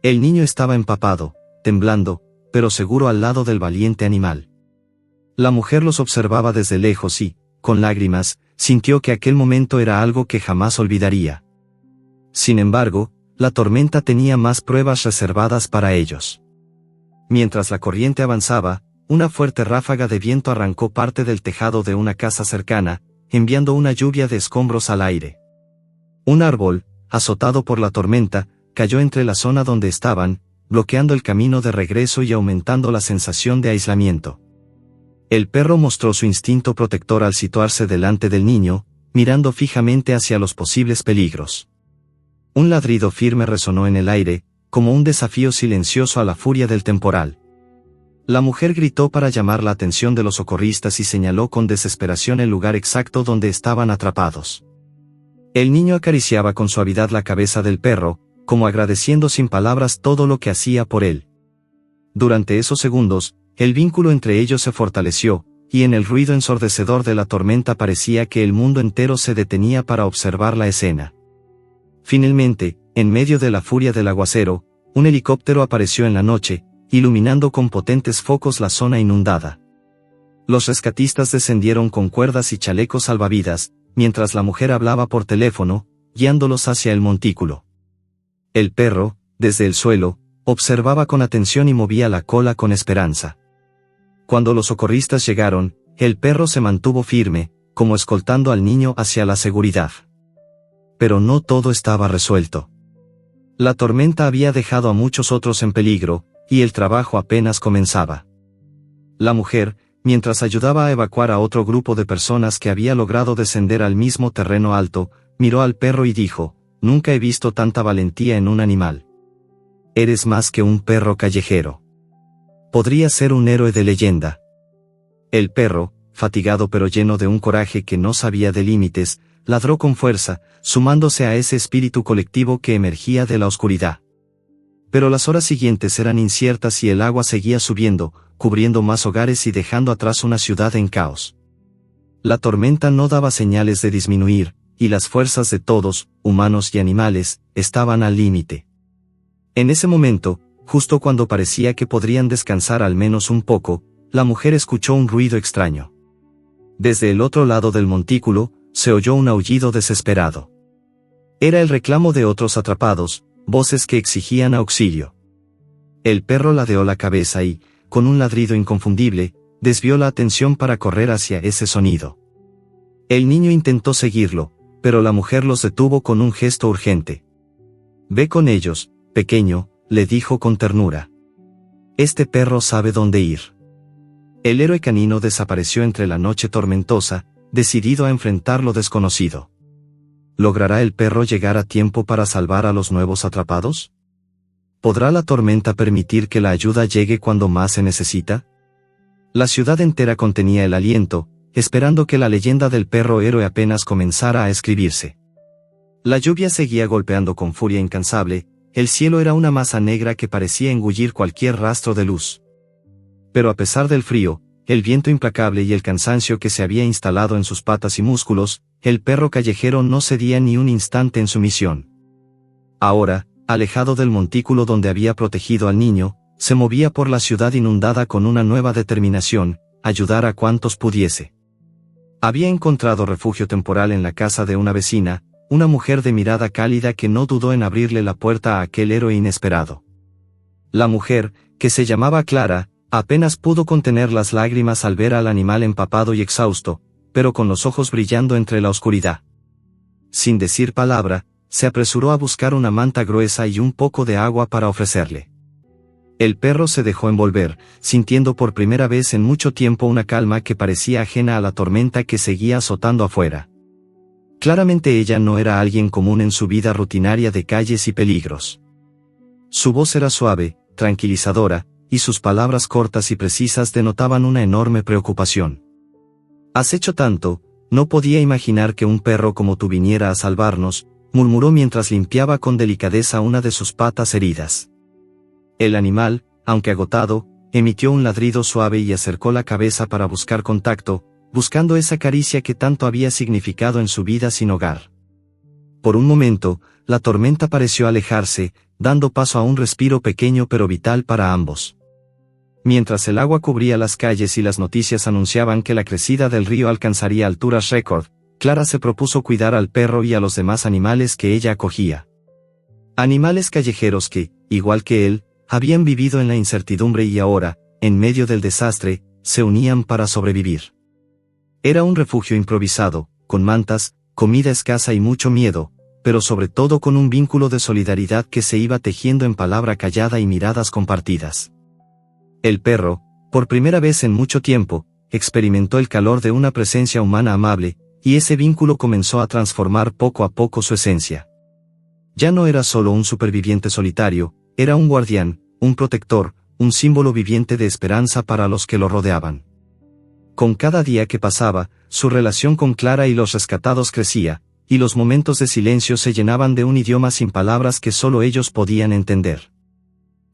El niño estaba empapado, temblando, pero seguro al lado del valiente animal. La mujer los observaba desde lejos y, con lágrimas, sintió que aquel momento era algo que jamás olvidaría. Sin embargo, la tormenta tenía más pruebas reservadas para ellos. Mientras la corriente avanzaba, una fuerte ráfaga de viento arrancó parte del tejado de una casa cercana, enviando una lluvia de escombros al aire. Un árbol, azotado por la tormenta, cayó entre la zona donde estaban, bloqueando el camino de regreso y aumentando la sensación de aislamiento. El perro mostró su instinto protector al situarse delante del niño, mirando fijamente hacia los posibles peligros. Un ladrido firme resonó en el aire, como un desafío silencioso a la furia del temporal. La mujer gritó para llamar la atención de los socorristas y señaló con desesperación el lugar exacto donde estaban atrapados. El niño acariciaba con suavidad la cabeza del perro, como agradeciendo sin palabras todo lo que hacía por él. Durante esos segundos, el vínculo entre ellos se fortaleció, y en el ruido ensordecedor de la tormenta parecía que el mundo entero se detenía para observar la escena. Finalmente, en medio de la furia del aguacero, un helicóptero apareció en la noche, iluminando con potentes focos la zona inundada. Los rescatistas descendieron con cuerdas y chalecos salvavidas, mientras la mujer hablaba por teléfono, guiándolos hacia el montículo. El perro, desde el suelo, observaba con atención y movía la cola con esperanza. Cuando los socorristas llegaron, el perro se mantuvo firme, como escoltando al niño hacia la seguridad. Pero no todo estaba resuelto. La tormenta había dejado a muchos otros en peligro, y el trabajo apenas comenzaba. La mujer, mientras ayudaba a evacuar a otro grupo de personas que había logrado descender al mismo terreno alto, miró al perro y dijo: «Nunca he visto tanta valentía en un animal. Eres más que un perro callejero. Podría ser un héroe de leyenda». El perro, fatigado pero lleno de un coraje que no sabía de límites, ladró con fuerza, sumándose a ese espíritu colectivo que emergía de la oscuridad. Pero las horas siguientes eran inciertas y el agua seguía subiendo, cubriendo más hogares y dejando atrás una ciudad en caos. La tormenta no daba señales de disminuir, y las fuerzas de todos, humanos y animales, estaban al límite. En ese momento, justo cuando parecía que podrían descansar al menos un poco, la mujer escuchó un ruido extraño. Desde el otro lado del montículo, se oyó un aullido desesperado. Era el reclamo de otros atrapados, voces que exigían auxilio. El perro ladeó la cabeza y, con un ladrido inconfundible, desvió la atención para correr hacia ese sonido. El niño intentó seguirlo, pero la mujer los detuvo con un gesto urgente. «Ve con ellos, pequeño», le dijo con ternura. «Este perro sabe dónde ir». El héroe canino desapareció entre la noche tormentosa, decidido a enfrentar lo desconocido. ¿Logrará el perro llegar a tiempo para salvar a los nuevos atrapados? ¿Podrá la tormenta permitir que la ayuda llegue cuando más se necesita? La ciudad entera contenía el aliento, esperando que la leyenda del perro héroe apenas comenzara a escribirse. La lluvia seguía golpeando con furia incansable, el cielo era una masa negra que parecía engullir cualquier rastro de luz. Pero a pesar del frío, el viento implacable y el cansancio que se había instalado en sus patas y músculos, el perro callejero no cedía ni un instante en su misión. Ahora, alejado del montículo donde había protegido al niño, se movía por la ciudad inundada con una nueva determinación: ayudar a cuantos pudiese. Había encontrado refugio temporal en la casa de una vecina, una mujer de mirada cálida que no dudó en abrirle la puerta a aquel héroe inesperado. La mujer, que se llamaba Clara, apenas pudo contener las lágrimas al ver al animal empapado y exhausto, pero con los ojos brillando entre la oscuridad. Sin decir palabra, se apresuró a buscar una manta gruesa y un poco de agua para ofrecerle. El perro se dejó envolver, sintiendo por primera vez en mucho tiempo una calma que parecía ajena a la tormenta que seguía azotando afuera. Claramente ella no era alguien común en su vida rutinaria de calles y peligros. Su voz era suave, tranquilizadora, y sus palabras cortas y precisas denotaban una enorme preocupación. «Has hecho tanto, no podía imaginar que un perro como tú viniera a salvarnos», murmuró mientras limpiaba con delicadeza una de sus patas heridas. El animal, aunque agotado, emitió un ladrido suave y acercó la cabeza para buscar contacto, buscando esa caricia que tanto había significado en su vida sin hogar. Por un momento, la tormenta pareció alejarse, dando paso a un respiro pequeño pero vital para ambos. Mientras el agua cubría las calles y las noticias anunciaban que la crecida del río alcanzaría alturas récord, Clara se propuso cuidar al perro y a los demás animales que ella acogía. Animales callejeros que, igual que él, habían vivido en la incertidumbre y ahora, en medio del desastre, se unían para sobrevivir. Era un refugio improvisado, con mantas, comida escasa y mucho miedo, pero sobre todo con un vínculo de solidaridad que se iba tejiendo en palabra callada y miradas compartidas. El perro, por primera vez en mucho tiempo, experimentó el calor de una presencia humana amable, y ese vínculo comenzó a transformar poco a poco su esencia. Ya no era solo un superviviente solitario, era un guardián, un protector, un símbolo viviente de esperanza para los que lo rodeaban. Con cada día que pasaba, su relación con Clara y los rescatados crecía, y los momentos de silencio se llenaban de un idioma sin palabras que solo ellos podían entender.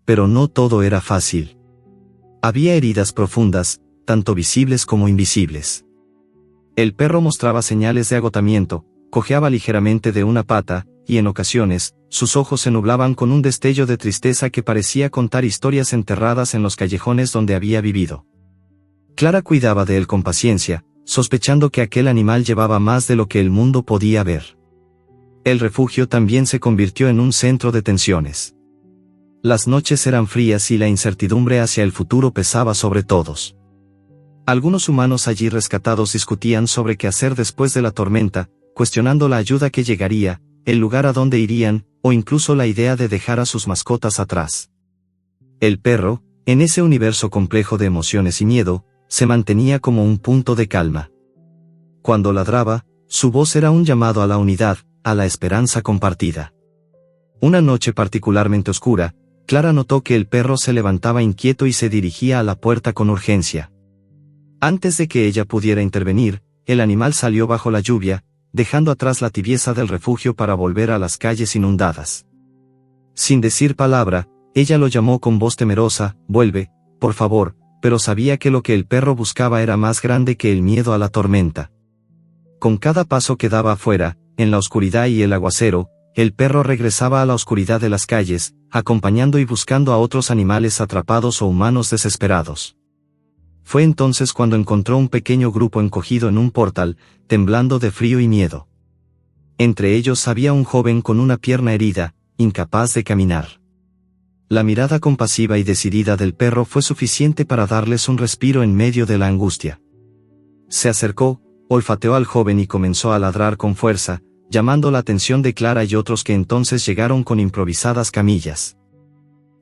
Pero no todo era fácil. Había heridas profundas, tanto visibles como invisibles. El perro mostraba señales de agotamiento, cojeaba ligeramente de una pata, y en ocasiones, sus ojos se nublaban con un destello de tristeza que parecía contar historias enterradas en los callejones donde había vivido. Clara cuidaba de él con paciencia, sospechando que aquel animal llevaba más de lo que el mundo podía ver. El refugio también se convirtió en un centro de tensiones. Las noches eran frías y la incertidumbre hacia el futuro pesaba sobre todos. Algunos humanos allí rescatados discutían sobre qué hacer después de la tormenta, cuestionando la ayuda que llegaría, el lugar a donde irían, o incluso la idea de dejar a sus mascotas atrás. El perro, en ese universo complejo de emociones y miedo, se mantenía como un punto de calma. Cuando ladraba, su voz era un llamado a la unidad, a la esperanza compartida. Una noche particularmente oscura, Clara notó que el perro se levantaba inquieto y se dirigía a la puerta con urgencia. Antes de que ella pudiera intervenir, el animal salió bajo la lluvia, dejando atrás la tibieza del refugio para volver a las calles inundadas. Sin decir palabra, ella lo llamó con voz temerosa: «Vuelve, por favor», pero sabía que lo que el perro buscaba era más grande que el miedo a la tormenta. Con cada paso que daba afuera, en la oscuridad y el aguacero, el perro regresaba a la oscuridad de las calles, acompañando y buscando a otros animales atrapados o humanos desesperados. Fue entonces cuando encontró un pequeño grupo encogido en un portal, temblando de frío y miedo. Entre ellos había un joven con una pierna herida, incapaz de caminar. La mirada compasiva y decidida del perro fue suficiente para darles un respiro en medio de la angustia. Se acercó, olfateó al joven y comenzó a ladrar con fuerza, llamando la atención de Clara y otros que entonces llegaron con improvisadas camillas.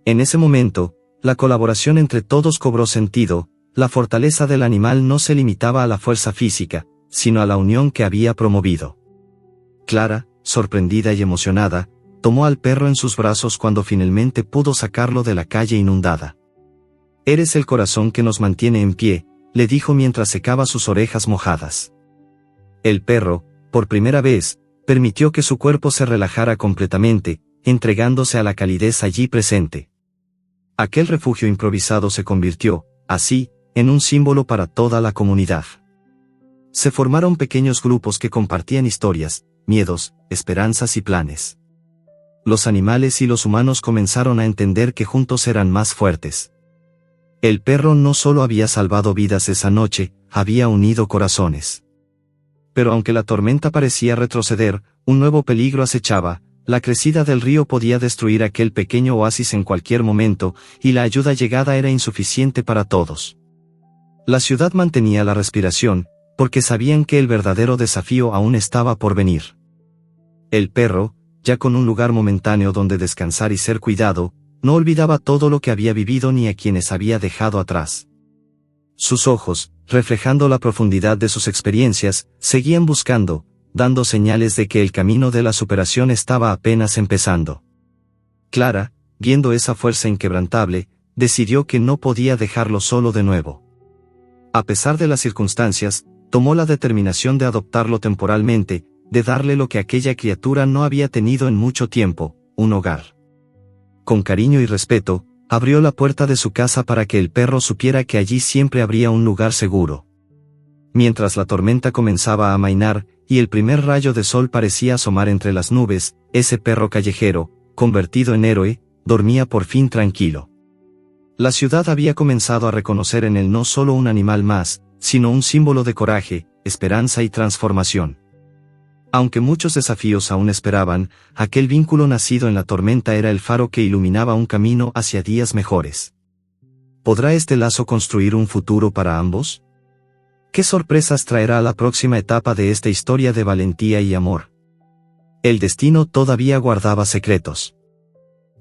En ese momento, la colaboración entre todos cobró sentido. La fortaleza del animal no se limitaba a la fuerza física, sino a la unión que había promovido. Clara, sorprendida y emocionada, tomó al perro en sus brazos cuando finalmente pudo sacarlo de la calle inundada. «Eres el corazón que nos mantiene en pie», le dijo mientras secaba sus orejas mojadas. El perro, por primera vez, permitió que su cuerpo se relajara completamente, entregándose a la calidez allí presente. Aquel refugio improvisado se convirtió, así, en un símbolo para toda la comunidad. Se formaron pequeños grupos que compartían historias, miedos, esperanzas y planes. Los animales y los humanos comenzaron a entender que juntos eran más fuertes. El perro no solo había salvado vidas esa noche, había unido corazones. Pero aunque la tormenta parecía retroceder, un nuevo peligro acechaba. La crecida del río podía destruir aquel pequeño oasis en cualquier momento, y la ayuda llegada era insuficiente para todos. La ciudad mantenía la respiración, porque sabían que el verdadero desafío aún estaba por venir. El perro, ya con un lugar momentáneo donde descansar y ser cuidado, no olvidaba todo lo que había vivido ni a quienes había dejado atrás. Sus ojos, reflejando la profundidad de sus experiencias, seguían buscando, dando señales de que el camino de la superación estaba apenas empezando. Clara, viendo esa fuerza inquebrantable, decidió que no podía dejarlo solo de nuevo. A pesar de las circunstancias, tomó la determinación de adoptarlo temporalmente, de darle lo que aquella criatura no había tenido en mucho tiempo, un hogar. Con cariño y respeto, abrió la puerta de su casa para que el perro supiera que allí siempre habría un lugar seguro. Mientras la tormenta comenzaba a amainar, y el primer rayo de sol parecía asomar entre las nubes, ese perro callejero, convertido en héroe, dormía por fin tranquilo. La ciudad había comenzado a reconocer en él no solo un animal más, sino un símbolo de coraje, esperanza y transformación. Aunque muchos desafíos aún esperaban, aquel vínculo nacido en la tormenta era el faro que iluminaba un camino hacia días mejores. ¿Podrá este lazo construir un futuro para ambos? ¿Qué sorpresas traerá la próxima etapa de esta historia de valentía y amor? El destino todavía guardaba secretos.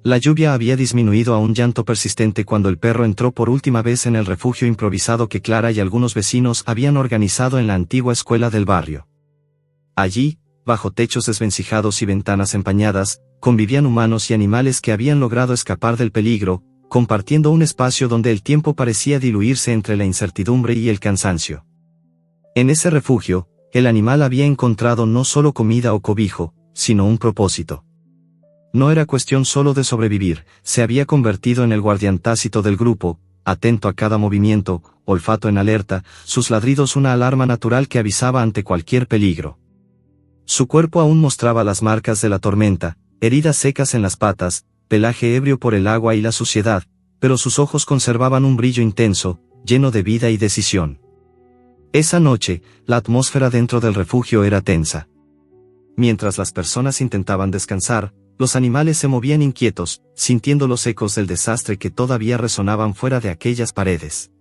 La lluvia había disminuido a un llanto persistente cuando el perro entró por última vez en el refugio improvisado que Clara y algunos vecinos habían organizado en la antigua escuela del barrio. Allí, bajo techos desvencijados y ventanas empañadas, convivían humanos y animales que habían logrado escapar del peligro, compartiendo un espacio donde el tiempo parecía diluirse entre la incertidumbre y el cansancio. En ese refugio, el animal había encontrado no solo comida o cobijo, sino un propósito. No era cuestión solo de sobrevivir, se había convertido en el guardián tácito del grupo, atento a cada movimiento, olfato en alerta, sus ladridos una alarma natural que avisaba ante cualquier peligro. Su cuerpo aún mostraba las marcas de la tormenta, heridas secas en las patas, pelaje ebrio por el agua y la suciedad, pero sus ojos conservaban un brillo intenso, lleno de vida y decisión. Esa noche, la atmósfera dentro del refugio era tensa. Mientras las personas intentaban descansar, los animales se movían inquietos, sintiendo los ecos del desastre que todavía resonaban fuera de aquellas paredes.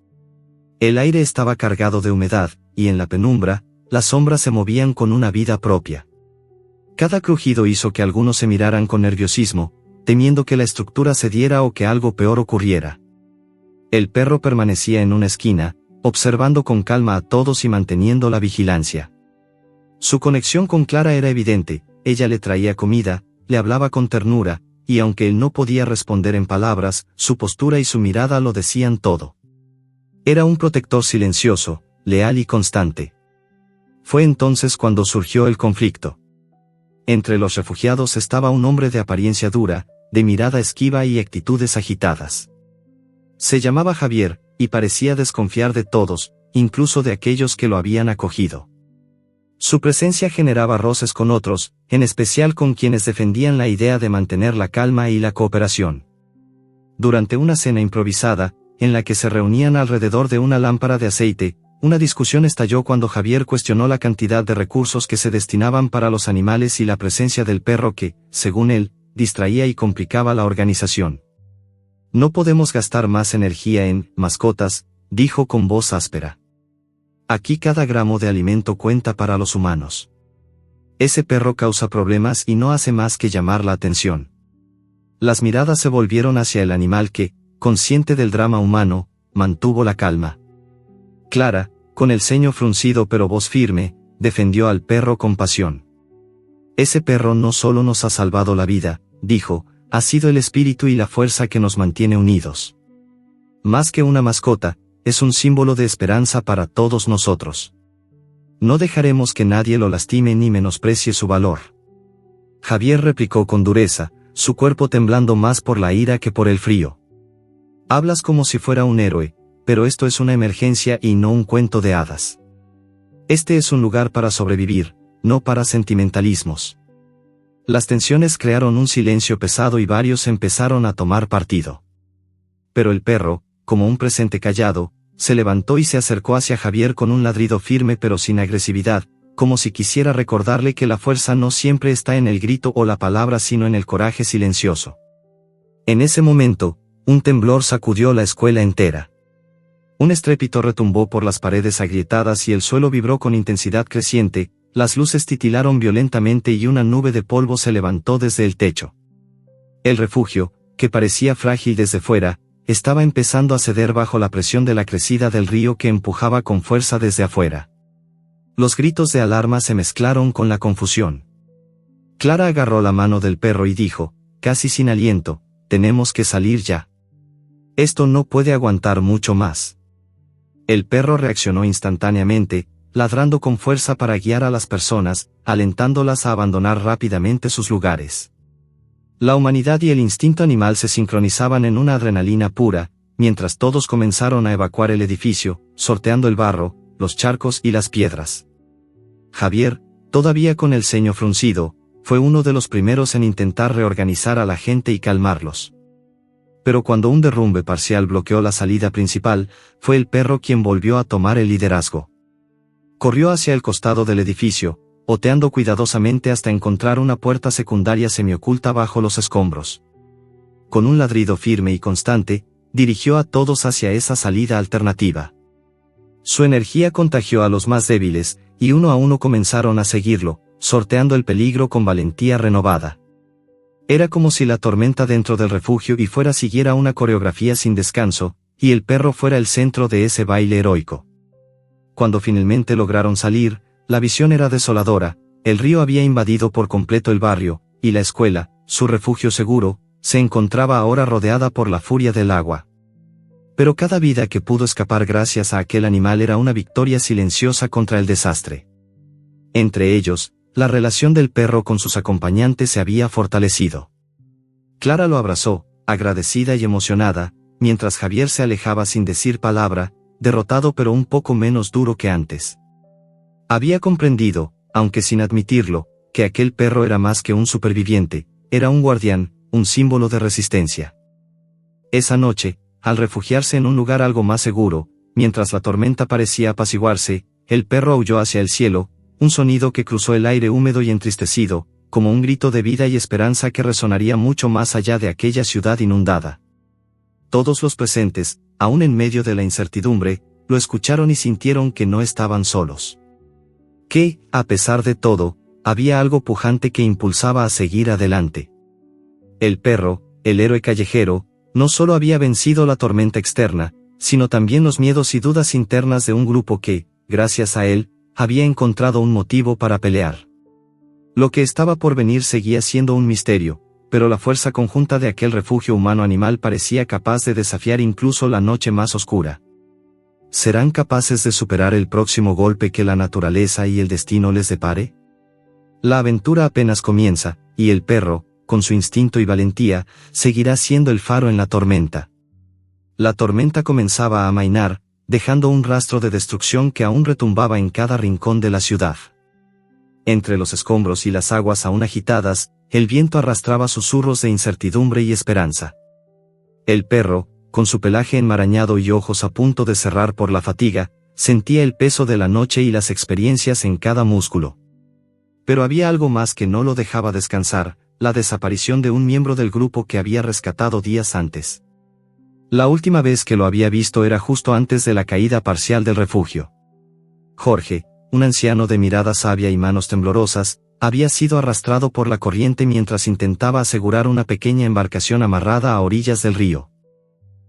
El aire estaba cargado de humedad, y en la penumbra, las sombras se movían con una vida propia. Cada crujido hizo que algunos se miraran con nerviosismo, temiendo que la estructura cediera o que algo peor ocurriera. El perro permanecía en una esquina, observando con calma a todos y manteniendo la vigilancia. Su conexión con Clara era evidente, ella le traía comida, le hablaba con ternura, y aunque él no podía responder en palabras, su postura y su mirada lo decían todo. Era un protector silencioso, leal y constante. Fue entonces cuando surgió el conflicto. Entre los refugiados estaba un hombre de apariencia dura, de mirada esquiva y actitudes agitadas. Se llamaba Javier, y parecía desconfiar de todos, incluso de aquellos que lo habían acogido. Su presencia generaba roces con otros, en especial con quienes defendían la idea de mantener la calma y la cooperación. Durante una cena improvisada, en la que se reunían alrededor de una lámpara de aceite, una discusión estalló cuando Javier cuestionó la cantidad de recursos que se destinaban para los animales y la presencia del perro que, según él, distraía y complicaba la organización. No podemos gastar más energía en mascotas, dijo con voz áspera. Aquí cada gramo de alimento cuenta para los humanos. Ese perro causa problemas y no hace más que llamar la atención. Las miradas se volvieron hacia el animal que, consciente del drama humano, mantuvo la calma. Clara, con el ceño fruncido pero voz firme, defendió al perro con pasión. Ese perro no solo nos ha salvado la vida, dijo, ha sido el espíritu y la fuerza que nos mantiene unidos. Más que una mascota, es un símbolo de esperanza para todos nosotros. No dejaremos que nadie lo lastime ni menosprecie su valor. Javier replicó con dureza, su cuerpo temblando más por la ira que por el frío. Hablas como si fuera un héroe, pero esto es una emergencia y no un cuento de hadas. Este es un lugar para sobrevivir, no para sentimentalismos. Las tensiones crearon un silencio pesado y varios empezaron a tomar partido. Pero el perro, como un presente callado, se levantó y se acercó hacia Javier con un ladrido firme pero sin agresividad, como si quisiera recordarle que la fuerza no siempre está en el grito o la palabra sino en el coraje silencioso. En ese momento, un temblor sacudió la escuela entera. Un estrépito retumbó por las paredes agrietadas y el suelo vibró con intensidad creciente, las luces titilaron violentamente y una nube de polvo se levantó desde el techo. El refugio, que parecía frágil desde fuera, estaba empezando a ceder bajo la presión de la crecida del río que empujaba con fuerza desde afuera. Los gritos de alarma se mezclaron con la confusión. Clara agarró la mano del perro y dijo, casi sin aliento, tenemos que salir ya. Esto no puede aguantar mucho más. El perro reaccionó instantáneamente, ladrando con fuerza para guiar a las personas, alentándolas a abandonar rápidamente sus lugares. La humanidad y el instinto animal se sincronizaban en una adrenalina pura, mientras todos comenzaron a evacuar el edificio, sorteando el barro, los charcos y las piedras. Javier, todavía con el ceño fruncido, fue uno de los primeros en intentar reorganizar a la gente y calmarlos. Pero cuando un derrumbe parcial bloqueó la salida principal, fue el perro quien volvió a tomar el liderazgo. Corrió hacia el costado del edificio, oteando cuidadosamente hasta encontrar una puerta secundaria semioculta bajo los escombros. Con un ladrido firme y constante, dirigió a todos hacia esa salida alternativa. Su energía contagió a los más débiles, y uno a uno comenzaron a seguirlo, sorteando el peligro con valentía renovada. Era como si la tormenta dentro del refugio y fuera siguiera una coreografía sin descanso, y el perro fuera el centro de ese baile heroico. Cuando finalmente lograron salir, la visión era desoladora, el río había invadido por completo el barrio, y la escuela, su refugio seguro, se encontraba ahora rodeada por la furia del agua. Pero cada vida que pudo escapar gracias a aquel animal era una victoria silenciosa contra el desastre. Entre ellos, la relación del perro con sus acompañantes se había fortalecido. Clara lo abrazó, agradecida y emocionada, mientras Javier se alejaba sin decir palabra, derrotado pero un poco menos duro que antes. Había comprendido, aunque sin admitirlo, que aquel perro era más que un superviviente, era un guardián, un símbolo de resistencia. Esa noche, al refugiarse en un lugar algo más seguro, mientras la tormenta parecía apaciguarse, el perro aulló hacia el cielo, un sonido que cruzó el aire húmedo y entristecido, como un grito de vida y esperanza que resonaría mucho más allá de aquella ciudad inundada. Todos los presentes, aún en medio de la incertidumbre, lo escucharon y sintieron que no estaban solos. Que, a pesar de todo, había algo pujante que impulsaba a seguir adelante. El perro, el héroe callejero, no solo había vencido la tormenta externa, sino también los miedos y dudas internas de un grupo que, gracias a él, había encontrado un motivo para pelear. Lo que estaba por venir seguía siendo un misterio, pero la fuerza conjunta de aquel refugio humano-animal parecía capaz de desafiar incluso la noche más oscura. ¿Serán capaces de superar el próximo golpe que la naturaleza y el destino les depare? La aventura apenas comienza, y el perro, con su instinto y valentía, seguirá siendo el faro en la tormenta. La tormenta comenzaba a amainar, dejando un rastro de destrucción que aún retumbaba en cada rincón de la ciudad. Entre los escombros y las aguas aún agitadas, el viento arrastraba susurros de incertidumbre y esperanza. El perro, con su pelaje enmarañado y ojos a punto de cerrar por la fatiga, sentía el peso de la noche y las experiencias en cada músculo. Pero había algo más que no lo dejaba descansar, la desaparición de un miembro del grupo que había rescatado días antes. La última vez que lo había visto era justo antes de la caída parcial del refugio. Jorge, un anciano de mirada sabia y manos temblorosas, había sido arrastrado por la corriente mientras intentaba asegurar una pequeña embarcación amarrada a orillas del río.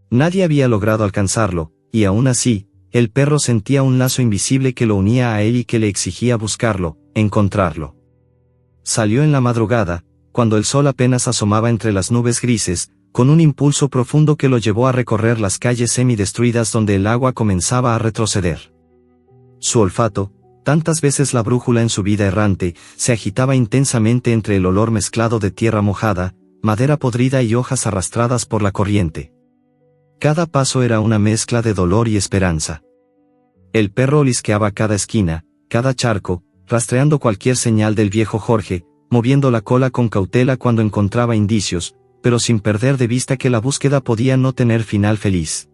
Nadie había logrado alcanzarlo, y aún así, el perro sentía un lazo invisible que lo unía a él y que le exigía buscarlo, encontrarlo. Salió en la madrugada, cuando el sol apenas asomaba entre las nubes grises, con un impulso profundo que lo llevó a recorrer las calles semidestruidas donde el agua comenzaba a retroceder. Su olfato, tantas veces la brújula en su vida errante, se agitaba intensamente entre el olor mezclado de tierra mojada, madera podrida y hojas arrastradas por la corriente. Cada paso era una mezcla de dolor y esperanza. El perro olisqueaba cada esquina, cada charco, rastreando cualquier señal del viejo Jorge, moviendo la cola con cautela cuando encontraba indicios, pero sin perder de vista que la búsqueda podía no tener final feliz.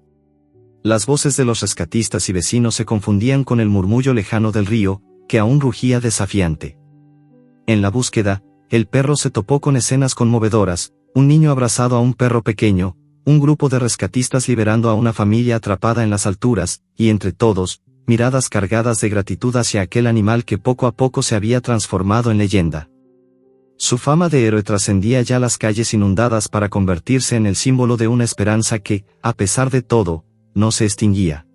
Las voces de los rescatistas y vecinos se confundían con el murmullo lejano del río, que aún rugía desafiante. En la búsqueda, el perro se topó con escenas conmovedoras, un niño abrazado a un perro pequeño, un grupo de rescatistas liberando a una familia atrapada en las alturas, y entre todos, miradas cargadas de gratitud hacia aquel animal que poco a poco se había transformado en leyenda. Su fama de héroe trascendía ya las calles inundadas para convertirse en el símbolo de una esperanza que, a pesar de todo, no se extinguía.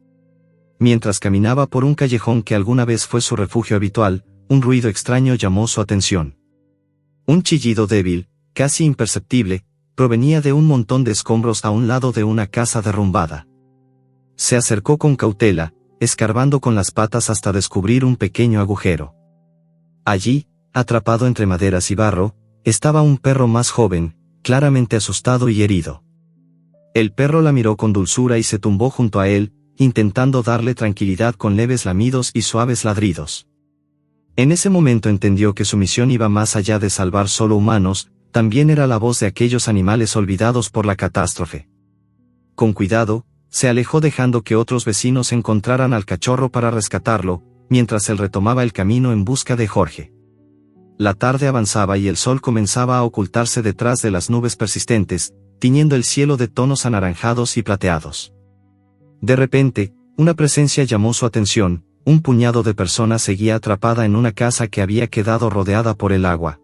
Mientras caminaba por un callejón que alguna vez fue su refugio habitual, un ruido extraño llamó su atención. Un chillido débil, casi imperceptible, provenía de un montón de escombros a un lado de una casa derrumbada. Se acercó con cautela, escarbando con las patas hasta descubrir un pequeño agujero. Allí, atrapado entre maderas y barro, estaba un perro más joven, claramente asustado y herido. El perro la miró con dulzura y se tumbó junto a él, intentando darle tranquilidad con leves lamidos y suaves ladridos. En ese momento entendió que su misión iba más allá de salvar solo humanos, también era la voz de aquellos animales olvidados por la catástrofe. Con cuidado, se alejó dejando que otros vecinos encontraran al cachorro para rescatarlo, mientras él retomaba el camino en busca de Jorge. La tarde avanzaba y el sol comenzaba a ocultarse detrás de las nubes persistentes, tiñendo el cielo de tonos anaranjados y plateados. De repente, una presencia llamó su atención, un puñado de personas seguía atrapada en una casa que había quedado rodeada por el agua.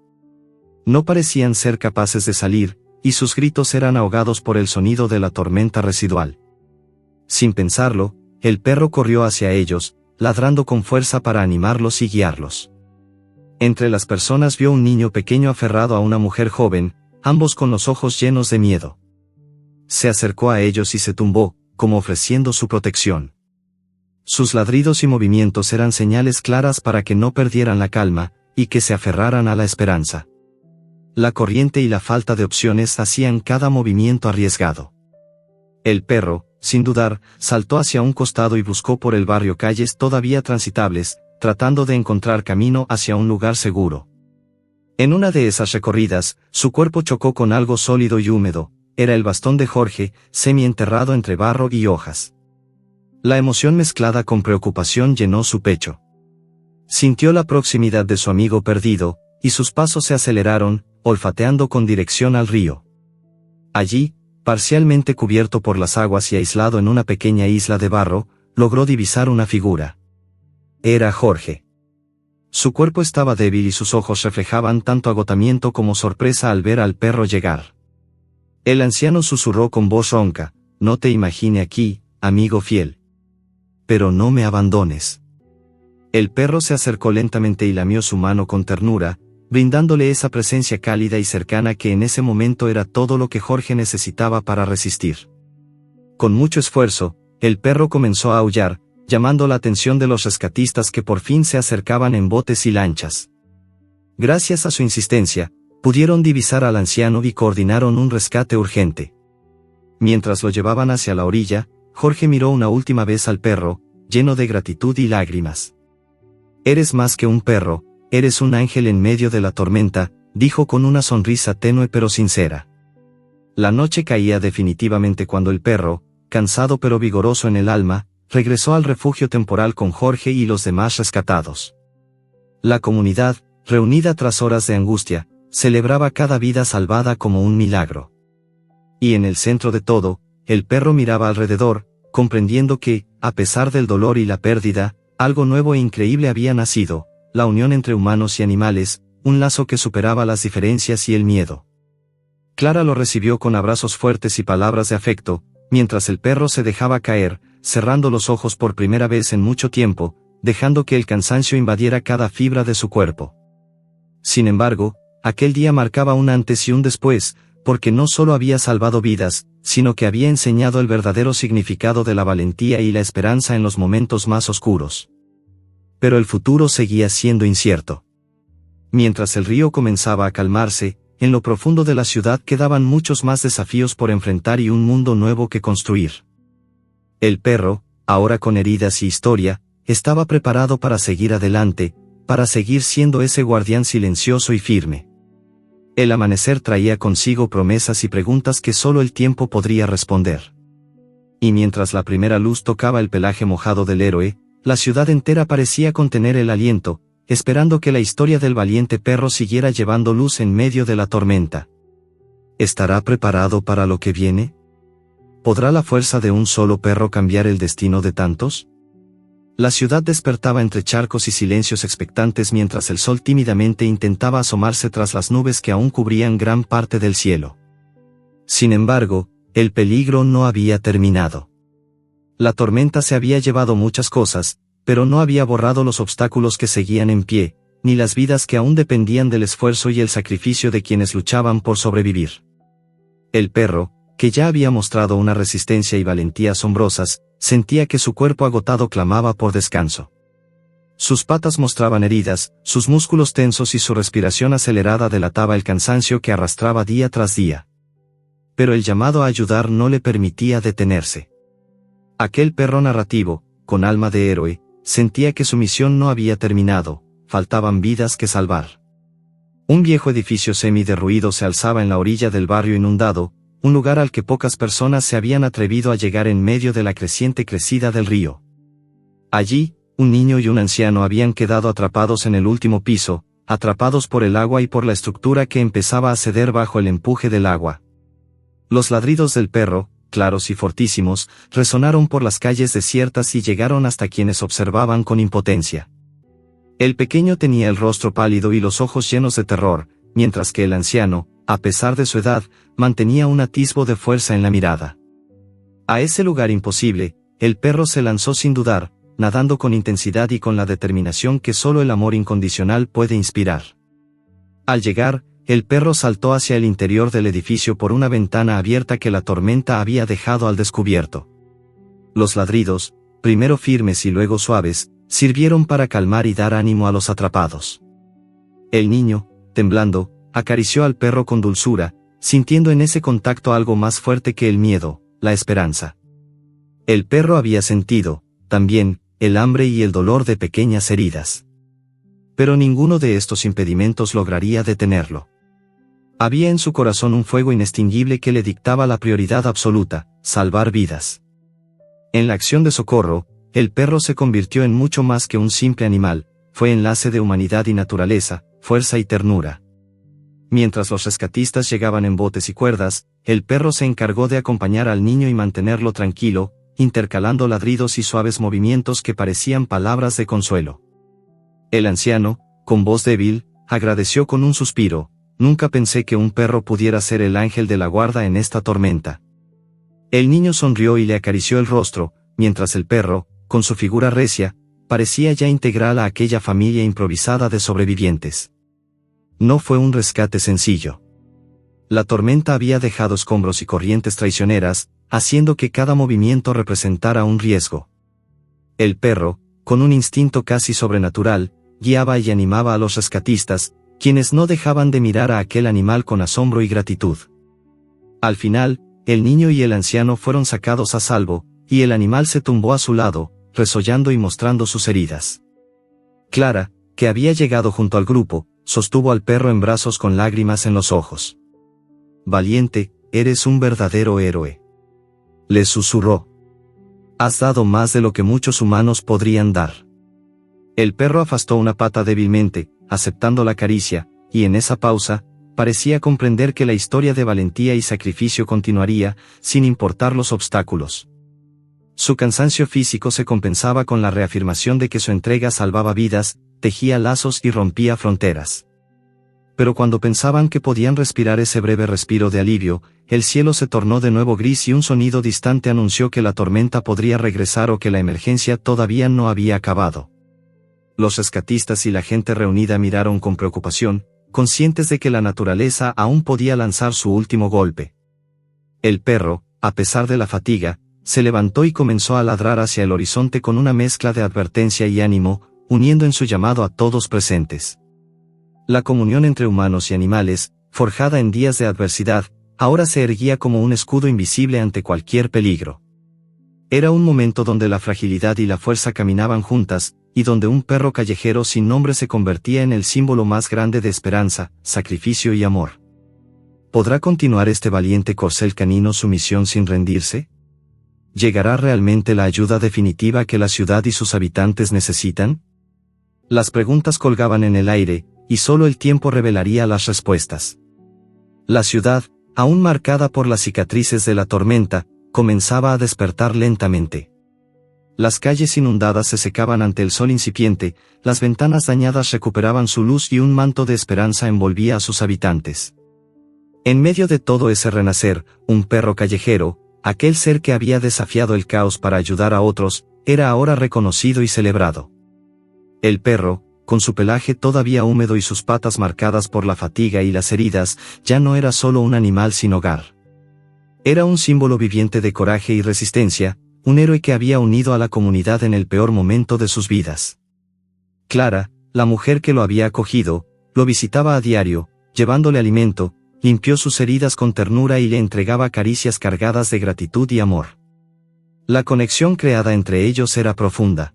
No parecían ser capaces de salir, y sus gritos eran ahogados por el sonido de la tormenta residual. Sin pensarlo, el perro corrió hacia ellos, ladrando con fuerza para animarlos y guiarlos. Entre las personas vio un niño pequeño aferrado a una mujer joven, ambos con los ojos llenos de miedo. Se acercó a ellos y se tumbó, como ofreciendo su protección. Sus ladridos y movimientos eran señales claras para que no perdieran la calma, y que se aferraran a la esperanza. La corriente y la falta de opciones hacían cada movimiento arriesgado. El perro, sin dudar, saltó hacia un costado y buscó por el barrio calles todavía transitables, tratando de encontrar camino hacia un lugar seguro. En una de esas recorridas, su cuerpo chocó con algo sólido y húmedo, era el bastón de Jorge, semienterrado entre barro y hojas. La emoción mezclada con preocupación llenó su pecho. Sintió la proximidad de su amigo perdido, y sus pasos se aceleraron, olfateando con dirección al río. Allí, parcialmente cubierto por las aguas y aislado en una pequeña isla de barro, logró divisar una figura. Era Jorge. Su cuerpo estaba débil y sus ojos reflejaban tanto agotamiento como sorpresa al ver al perro llegar. El anciano susurró con voz ronca: «No te imagine aquí, amigo fiel. Pero no me abandones». El perro se acercó lentamente y lamió su mano con ternura, brindándole esa presencia cálida y cercana que en ese momento era todo lo que Jorge necesitaba para resistir. Con mucho esfuerzo, el perro comenzó a aullar, llamando la atención de los rescatistas que por fin se acercaban en botes y lanchas. Gracias a su insistencia, pudieron divisar al anciano y coordinaron un rescate urgente. Mientras lo llevaban hacia la orilla, Jorge miró una última vez al perro, lleno de gratitud y lágrimas. «Eres más que un perro», eres un ángel en medio de la tormenta, dijo con una sonrisa tenue pero sincera. La noche caía definitivamente cuando el perro, cansado pero vigoroso en el alma, regresó al refugio temporal con Jorge y los demás rescatados. La comunidad, reunida tras horas de angustia, celebraba cada vida salvada como un milagro. Y en el centro de todo, el perro miraba alrededor, comprendiendo que, a pesar del dolor y la pérdida, algo nuevo e increíble había nacido, la unión entre humanos y animales, un lazo que superaba las diferencias y el miedo. Clara lo recibió con abrazos fuertes y palabras de afecto, mientras el perro se dejaba caer, cerrando los ojos por primera vez en mucho tiempo, dejando que el cansancio invadiera cada fibra de su cuerpo. Sin embargo, aquel día marcaba un antes y un después, porque no solo había salvado vidas, sino que había enseñado el verdadero significado de la valentía y la esperanza en los momentos más oscuros. Pero el futuro seguía siendo incierto. Mientras el río comenzaba a calmarse, en lo profundo de la ciudad quedaban muchos más desafíos por enfrentar y un mundo nuevo que construir. El perro, ahora con heridas y historia, estaba preparado para seguir adelante, para seguir siendo ese guardián silencioso y firme. El amanecer traía consigo promesas y preguntas que solo el tiempo podría responder. Y mientras la primera luz tocaba el pelaje mojado del héroe, la ciudad entera parecía contener el aliento, esperando que la historia del valiente perro siguiera llevando luz en medio de la tormenta. ¿Estará preparado para lo que viene? ¿Podrá la fuerza de un solo perro cambiar el destino de tantos? La ciudad despertaba entre charcos y silencios expectantes mientras el sol tímidamente intentaba asomarse tras las nubes que aún cubrían gran parte del cielo. Sin embargo, el peligro no había terminado. La tormenta se había llevado muchas cosas, pero no había borrado los obstáculos que seguían en pie, ni las vidas que aún dependían del esfuerzo y el sacrificio de quienes luchaban por sobrevivir. El perro, que ya había mostrado una resistencia y valentía asombrosas, sentía que su cuerpo agotado clamaba por descanso. Sus patas mostraban heridas, sus músculos tensos y su respiración acelerada delataba el cansancio que arrastraba día tras día. Pero el llamado a ayudar no le permitía detenerse. Aquel perro narrativo, con alma de héroe, sentía que su misión no había terminado, faltaban vidas que salvar. Un viejo edificio semi-derruido se alzaba en la orilla del barrio inundado, un lugar al que pocas personas se habían atrevido a llegar en medio de la creciente crecida del río. Allí, un niño y un anciano habían quedado atrapados en el último piso, atrapados por el agua y por la estructura que empezaba a ceder bajo el empuje del agua. Los ladridos del perro, claros y fortísimos, resonaron por las calles desiertas y llegaron hasta quienes observaban con impotencia. El pequeño tenía el rostro pálido y los ojos llenos de terror, mientras que el anciano, a pesar de su edad, mantenía un atisbo de fuerza en la mirada. A ese lugar imposible, el perro se lanzó sin dudar, nadando con intensidad y con la determinación que solo el amor incondicional puede inspirar. Al llegar, el perro saltó hacia el interior del edificio por una ventana abierta que la tormenta había dejado al descubierto. Los ladridos, primero firmes y luego suaves, sirvieron para calmar y dar ánimo a los atrapados. El niño, temblando, acarició al perro con dulzura, sintiendo en ese contacto algo más fuerte que el miedo, la esperanza. El perro había sentido, también, el hambre y el dolor de pequeñas heridas. Pero ninguno de estos impedimentos lograría detenerlo. Había en su corazón un fuego inextinguible que le dictaba la prioridad absoluta, salvar vidas. En la acción de socorro, el perro se convirtió en mucho más que un simple animal, fue enlace de humanidad y naturaleza, fuerza y ternura. Mientras los rescatistas llegaban en botes y cuerdas, el perro se encargó de acompañar al niño y mantenerlo tranquilo, intercalando ladridos y suaves movimientos que parecían palabras de consuelo. El anciano, con voz débil, agradeció con un suspiro: nunca pensé que un perro pudiera ser el ángel de la guarda en esta tormenta. El niño sonrió y le acarició el rostro, mientras el perro, con su figura recia, parecía ya integral a aquella familia improvisada de sobrevivientes. No fue un rescate sencillo. La tormenta había dejado escombros y corrientes traicioneras, haciendo que cada movimiento representara un riesgo. El perro, con un instinto casi sobrenatural, guiaba y animaba a los rescatistas, quienes no dejaban de mirar a aquel animal con asombro y gratitud. Al final, el niño y el anciano fueron sacados a salvo, y el animal se tumbó a su lado, resollando y mostrando sus heridas. Clara, que había llegado junto al grupo, sostuvo al perro en brazos con lágrimas en los ojos. «Valiente, eres un verdadero héroe», le susurró. «Has dado más de lo que muchos humanos podrían dar». El perro afastó una pata débilmente, aceptando la caricia, y en esa pausa, parecía comprender que la historia de valentía y sacrificio continuaría, sin importar los obstáculos. Su cansancio físico se compensaba con la reafirmación de que su entrega salvaba vidas, tejía lazos y rompía fronteras. Pero cuando pensaban que podían respirar ese breve respiro de alivio, el cielo se tornó de nuevo gris y un sonido distante anunció que la tormenta podría regresar o que la emergencia todavía no había acabado. Los rescatistas y la gente reunida miraron con preocupación, conscientes de que la naturaleza aún podía lanzar su último golpe. El perro, a pesar de la fatiga, se levantó y comenzó a ladrar hacia el horizonte con una mezcla de advertencia y ánimo, uniendo en su llamado a todos presentes. La comunión entre humanos y animales, forjada en días de adversidad, ahora se erguía como un escudo invisible ante cualquier peligro. Era un momento donde la fragilidad y la fuerza caminaban juntas, y donde un perro callejero sin nombre se convertía en el símbolo más grande de esperanza, sacrificio y amor. ¿Podrá continuar este valiente corcel canino su misión sin rendirse? ¿Llegará realmente la ayuda definitiva que la ciudad y sus habitantes necesitan? Las preguntas colgaban en el aire, y solo el tiempo revelaría las respuestas. La ciudad, aún marcada por las cicatrices de la tormenta, comenzaba a despertar lentamente. Las calles inundadas se secaban ante el sol incipiente, las ventanas dañadas recuperaban su luz y un manto de esperanza envolvía a sus habitantes. En medio de todo ese renacer, un perro callejero, aquel ser que había desafiado el caos para ayudar a otros, era ahora reconocido y celebrado. El perro, con su pelaje todavía húmedo y sus patas marcadas por la fatiga y las heridas, ya no era solo un animal sin hogar. Era un símbolo viviente de coraje y resistencia, un héroe que había unido a la comunidad en el peor momento de sus vidas. Clara, la mujer que lo había acogido, lo visitaba a diario, llevándole alimento, limpió sus heridas con ternura y le entregaba caricias cargadas de gratitud y amor. La conexión creada entre ellos era profunda.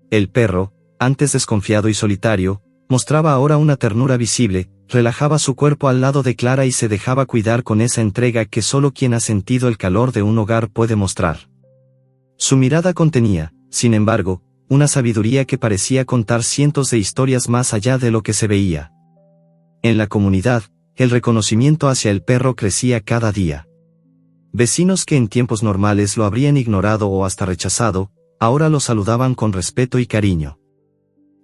El perro, antes desconfiado y solitario, mostraba ahora una ternura visible, relajaba su cuerpo al lado de Clara y se dejaba cuidar con esa entrega que solo quien ha sentido el calor de un hogar puede mostrar. Su mirada contenía, sin embargo, una sabiduría que parecía contar cientos de historias más allá de lo que se veía. En la comunidad, el reconocimiento hacia el perro crecía cada día. Vecinos que en tiempos normales lo habrían ignorado o hasta rechazado, ahora lo saludaban con respeto y cariño.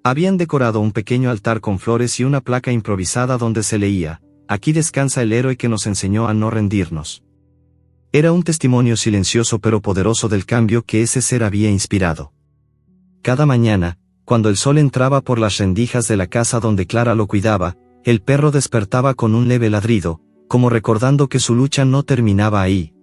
Habían decorado un pequeño altar con flores y una placa improvisada donde se leía: «Aquí descansa el héroe que nos enseñó a no rendirnos». Era un testimonio silencioso pero poderoso del cambio que ese ser había inspirado. Cada mañana, cuando el sol entraba por las rendijas de la casa donde Clara lo cuidaba, el perro despertaba con un leve ladrido, como recordando que su lucha no terminaba ahí.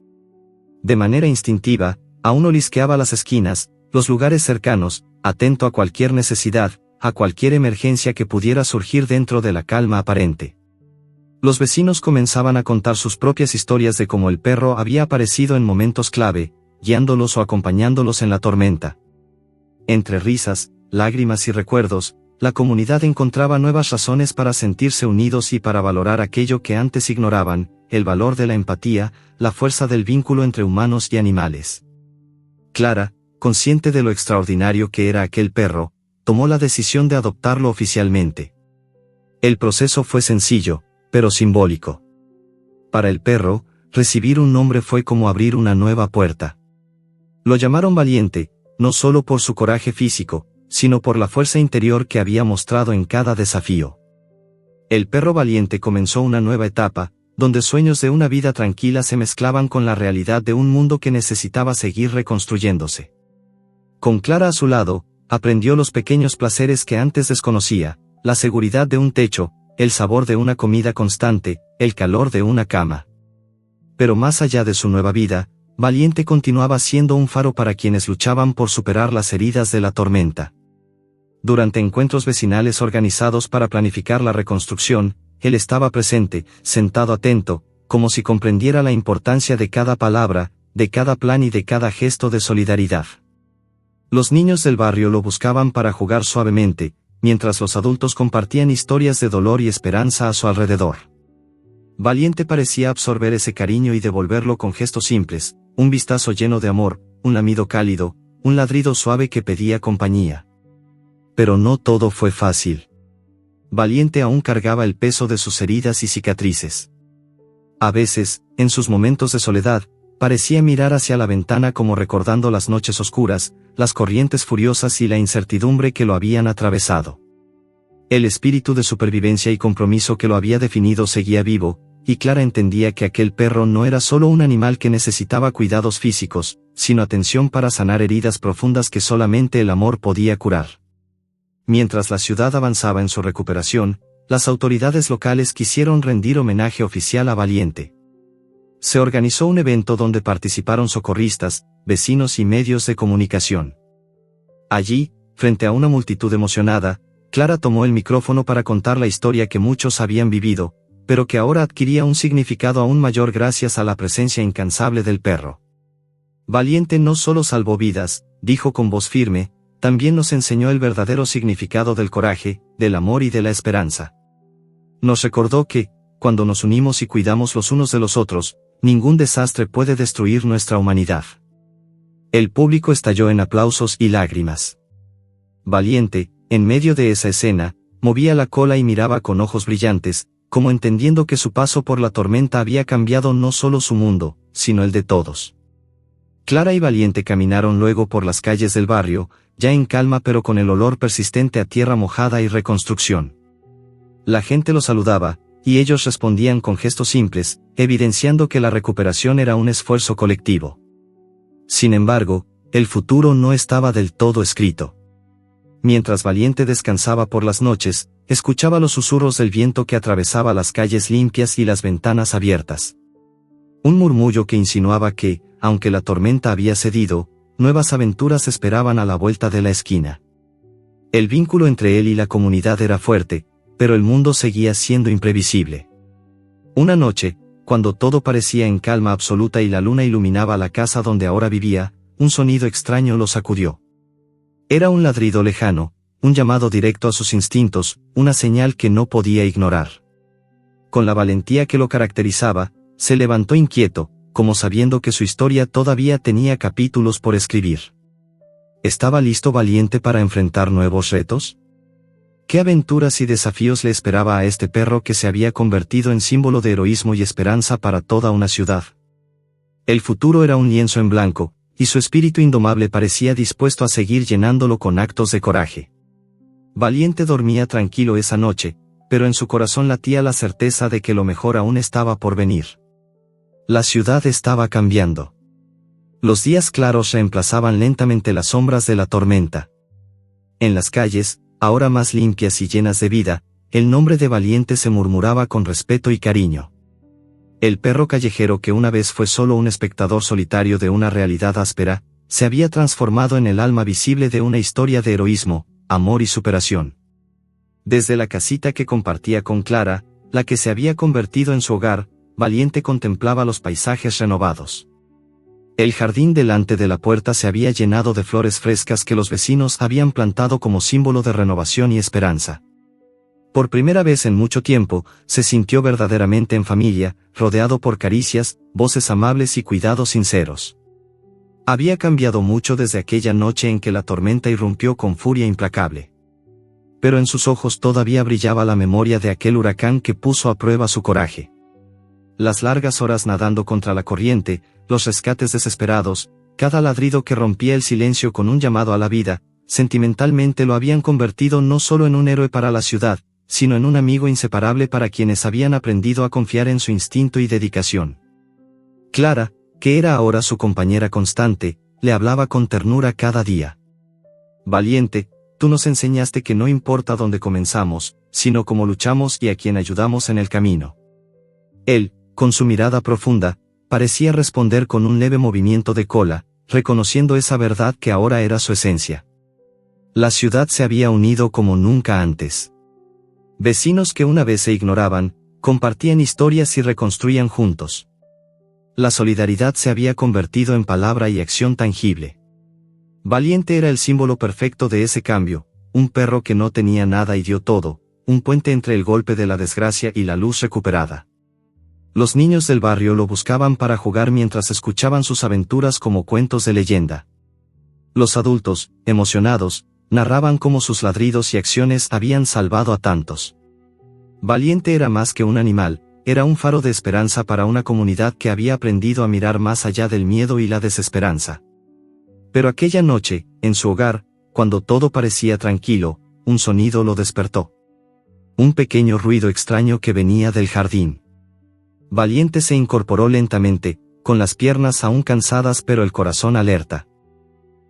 De manera instintiva, aún olisqueaba las esquinas, los lugares cercanos, atento a cualquier necesidad, a cualquier emergencia que pudiera surgir dentro de la calma aparente. Los vecinos comenzaban a contar sus propias historias de cómo el perro había aparecido en momentos clave, guiándolos o acompañándolos en la tormenta. Entre risas, lágrimas y recuerdos, la comunidad encontraba nuevas razones para sentirse unidos y para valorar aquello que antes ignoraban: el valor de la empatía, la fuerza del vínculo entre humanos y animales. Clara, consciente de lo extraordinario que era aquel perro, tomó la decisión de adoptarlo oficialmente. El proceso fue sencillo, pero simbólico. Para el perro, recibir un nombre fue como abrir una nueva puerta. Lo llamaron Valiente, no solo por su coraje físico, sino por la fuerza interior que había mostrado en cada desafío. El perro valiente comenzó una nueva etapa, donde sueños de una vida tranquila se mezclaban con la realidad de un mundo que necesitaba seguir reconstruyéndose. Con Clara a su lado, aprendió los pequeños placeres que antes desconocía: la seguridad de un techo, el sabor de una comida constante, el calor de una cama. Pero más allá de su nueva vida, Valiente continuaba siendo un faro para quienes luchaban por superar las heridas de la tormenta. Durante encuentros vecinales organizados para planificar la reconstrucción, él estaba presente, sentado atento, como si comprendiera la importancia de cada palabra, de cada plan y de cada gesto de solidaridad. Los niños del barrio lo buscaban para jugar suavemente, mientras los adultos compartían historias de dolor y esperanza a su alrededor. Valiente parecía absorber ese cariño y devolverlo con gestos simples, un vistazo lleno de amor, un lamido cálido, un ladrido suave que pedía compañía. Pero no todo fue fácil. Valiente aún cargaba el peso de sus heridas y cicatrices. A veces, en sus momentos de soledad, parecía mirar hacia la ventana como recordando las noches oscuras, las corrientes furiosas y la incertidumbre que lo habían atravesado. El espíritu de supervivencia y compromiso que lo había definido seguía vivo, y Clara entendía que aquel perro no era solo un animal que necesitaba cuidados físicos, sino atención para sanar heridas profundas que solamente el amor podía curar. Mientras la ciudad avanzaba en su recuperación, las autoridades locales quisieron rendir homenaje oficial a Valiente. Se organizó un evento donde participaron socorristas, vecinos y medios de comunicación. Allí, frente a una multitud emocionada, Clara tomó el micrófono para contar la historia que muchos habían vivido, pero que ahora adquiría un significado aún mayor gracias a la presencia incansable del perro. Valiente no solo salvó vidas, dijo con voz firme, también nos enseñó el verdadero significado del coraje, del amor y de la esperanza. Nos recordó que, cuando nos unimos y cuidamos los unos de los otros, ningún desastre puede destruir nuestra humanidad. El público estalló en aplausos y lágrimas. Valiente, en medio de esa escena, movía la cola y miraba con ojos brillantes, como entendiendo que su paso por la tormenta había cambiado no solo su mundo, sino el de todos. Clara y Valiente caminaron luego por las calles del barrio, ya en calma pero con el olor persistente a tierra mojada y reconstrucción. La gente los saludaba, y ellos respondían con gestos simples, evidenciando que la recuperación era un esfuerzo colectivo. Sin embargo, el futuro no estaba del todo escrito. Mientras Valiente descansaba por las noches, escuchaba los susurros del viento que atravesaba las calles limpias y las ventanas abiertas. Un murmullo que insinuaba que, aunque la tormenta había cedido, nuevas aventuras esperaban a la vuelta de la esquina. El vínculo entre él y la comunidad era fuerte, pero el mundo seguía siendo imprevisible. Una noche, cuando todo parecía en calma absoluta y la luna iluminaba la casa donde ahora vivía, un sonido extraño lo sacudió. Era un ladrido lejano, un llamado directo a sus instintos, una señal que no podía ignorar. Con la valentía que lo caracterizaba, se levantó inquieto, como sabiendo que su historia todavía tenía capítulos por escribir. ¿Estaba listo Valiente para enfrentar nuevos retos? ¿Qué aventuras y desafíos le esperaba a este perro que se había convertido en símbolo de heroísmo y esperanza para toda una ciudad? El futuro era un lienzo en blanco, y su espíritu indomable parecía dispuesto a seguir llenándolo con actos de coraje. Valiente dormía tranquilo esa noche, pero en su corazón latía la certeza de que lo mejor aún estaba por venir. La ciudad estaba cambiando. Los días claros reemplazaban lentamente las sombras de la tormenta. En las calles, ahora más limpias y llenas de vida, el nombre de Valiente se murmuraba con respeto y cariño. El perro callejero que una vez fue solo un espectador solitario de una realidad áspera, se había transformado en el alma visible de una historia de heroísmo, amor y superación. Desde la casita que compartía con Clara, la que se había convertido en su hogar, Valiente contemplaba los paisajes renovados. El jardín delante de la puerta se había llenado de flores frescas que los vecinos habían plantado como símbolo de renovación y esperanza. Por primera vez en mucho tiempo, se sintió verdaderamente en familia, rodeado por caricias, voces amables y cuidados sinceros. Había cambiado mucho desde aquella noche en que la tormenta irrumpió con furia implacable. Pero en sus ojos todavía brillaba la memoria de aquel huracán que puso a prueba su coraje. Las largas horas nadando contra la corriente, los rescates desesperados, cada ladrido que rompía el silencio con un llamado a la vida, sentimentalmente lo habían convertido no solo en un héroe para la ciudad, sino en un amigo inseparable para quienes habían aprendido a confiar en su instinto y dedicación. Clara, que era ahora su compañera constante, le hablaba con ternura cada día. Valiente, tú nos enseñaste que no importa dónde comenzamos, sino cómo luchamos y a quien ayudamos en el camino. Él, con su mirada profunda, parecía responder con un leve movimiento de cola, reconociendo esa verdad que ahora era su esencia. La ciudad se había unido como nunca antes. Vecinos que una vez se ignoraban, compartían historias y reconstruían juntos. La solidaridad se había convertido en palabra y acción tangible. Valiente era el símbolo perfecto de ese cambio, un perro que no tenía nada y dio todo, un puente entre el golpe de la desgracia y la luz recuperada. Los niños del barrio lo buscaban para jugar mientras escuchaban sus aventuras como cuentos de leyenda. Los adultos, emocionados, narraban cómo sus ladridos y acciones habían salvado a tantos. Valiente era más que un animal, era un faro de esperanza para una comunidad que había aprendido a mirar más allá del miedo y la desesperanza. Pero aquella noche, en su hogar, cuando todo parecía tranquilo, un sonido lo despertó. Un pequeño ruido extraño que venía del jardín. Valiente se incorporó lentamente, con las piernas aún cansadas pero el corazón alerta.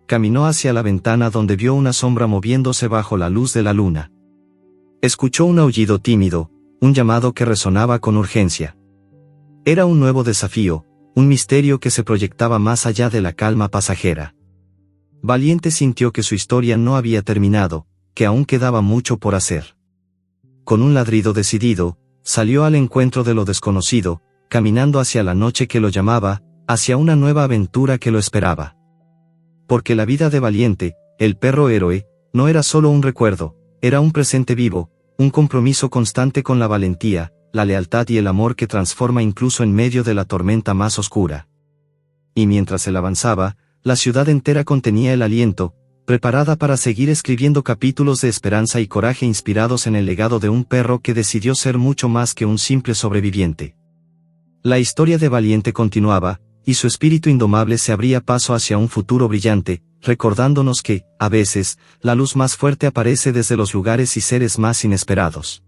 Caminó hacia la ventana donde vio una sombra moviéndose bajo la luz de la luna. Escuchó un aullido tímido, un llamado que resonaba con urgencia. Era un nuevo desafío, un misterio que se proyectaba más allá de la calma pasajera. Valiente sintió que su historia no había terminado, que aún quedaba mucho por hacer. Con un ladrido decidido, salió al encuentro de lo desconocido, caminando hacia la noche que lo llamaba, hacia una nueva aventura que lo esperaba. Porque la vida de Valiente, el perro héroe, no era solo un recuerdo, era un presente vivo, un compromiso constante con la valentía, la lealtad y el amor que transforma incluso en medio de la tormenta más oscura. Y mientras él avanzaba, la ciudad entera contenía el aliento, preparada para seguir escribiendo capítulos de esperanza y coraje inspirados en el legado de un perro que decidió ser mucho más que un simple sobreviviente. La historia de Valiente continuaba, y su espíritu indomable se abría paso hacia un futuro brillante, recordándonos que, a veces, la luz más fuerte aparece desde los lugares y seres más inesperados.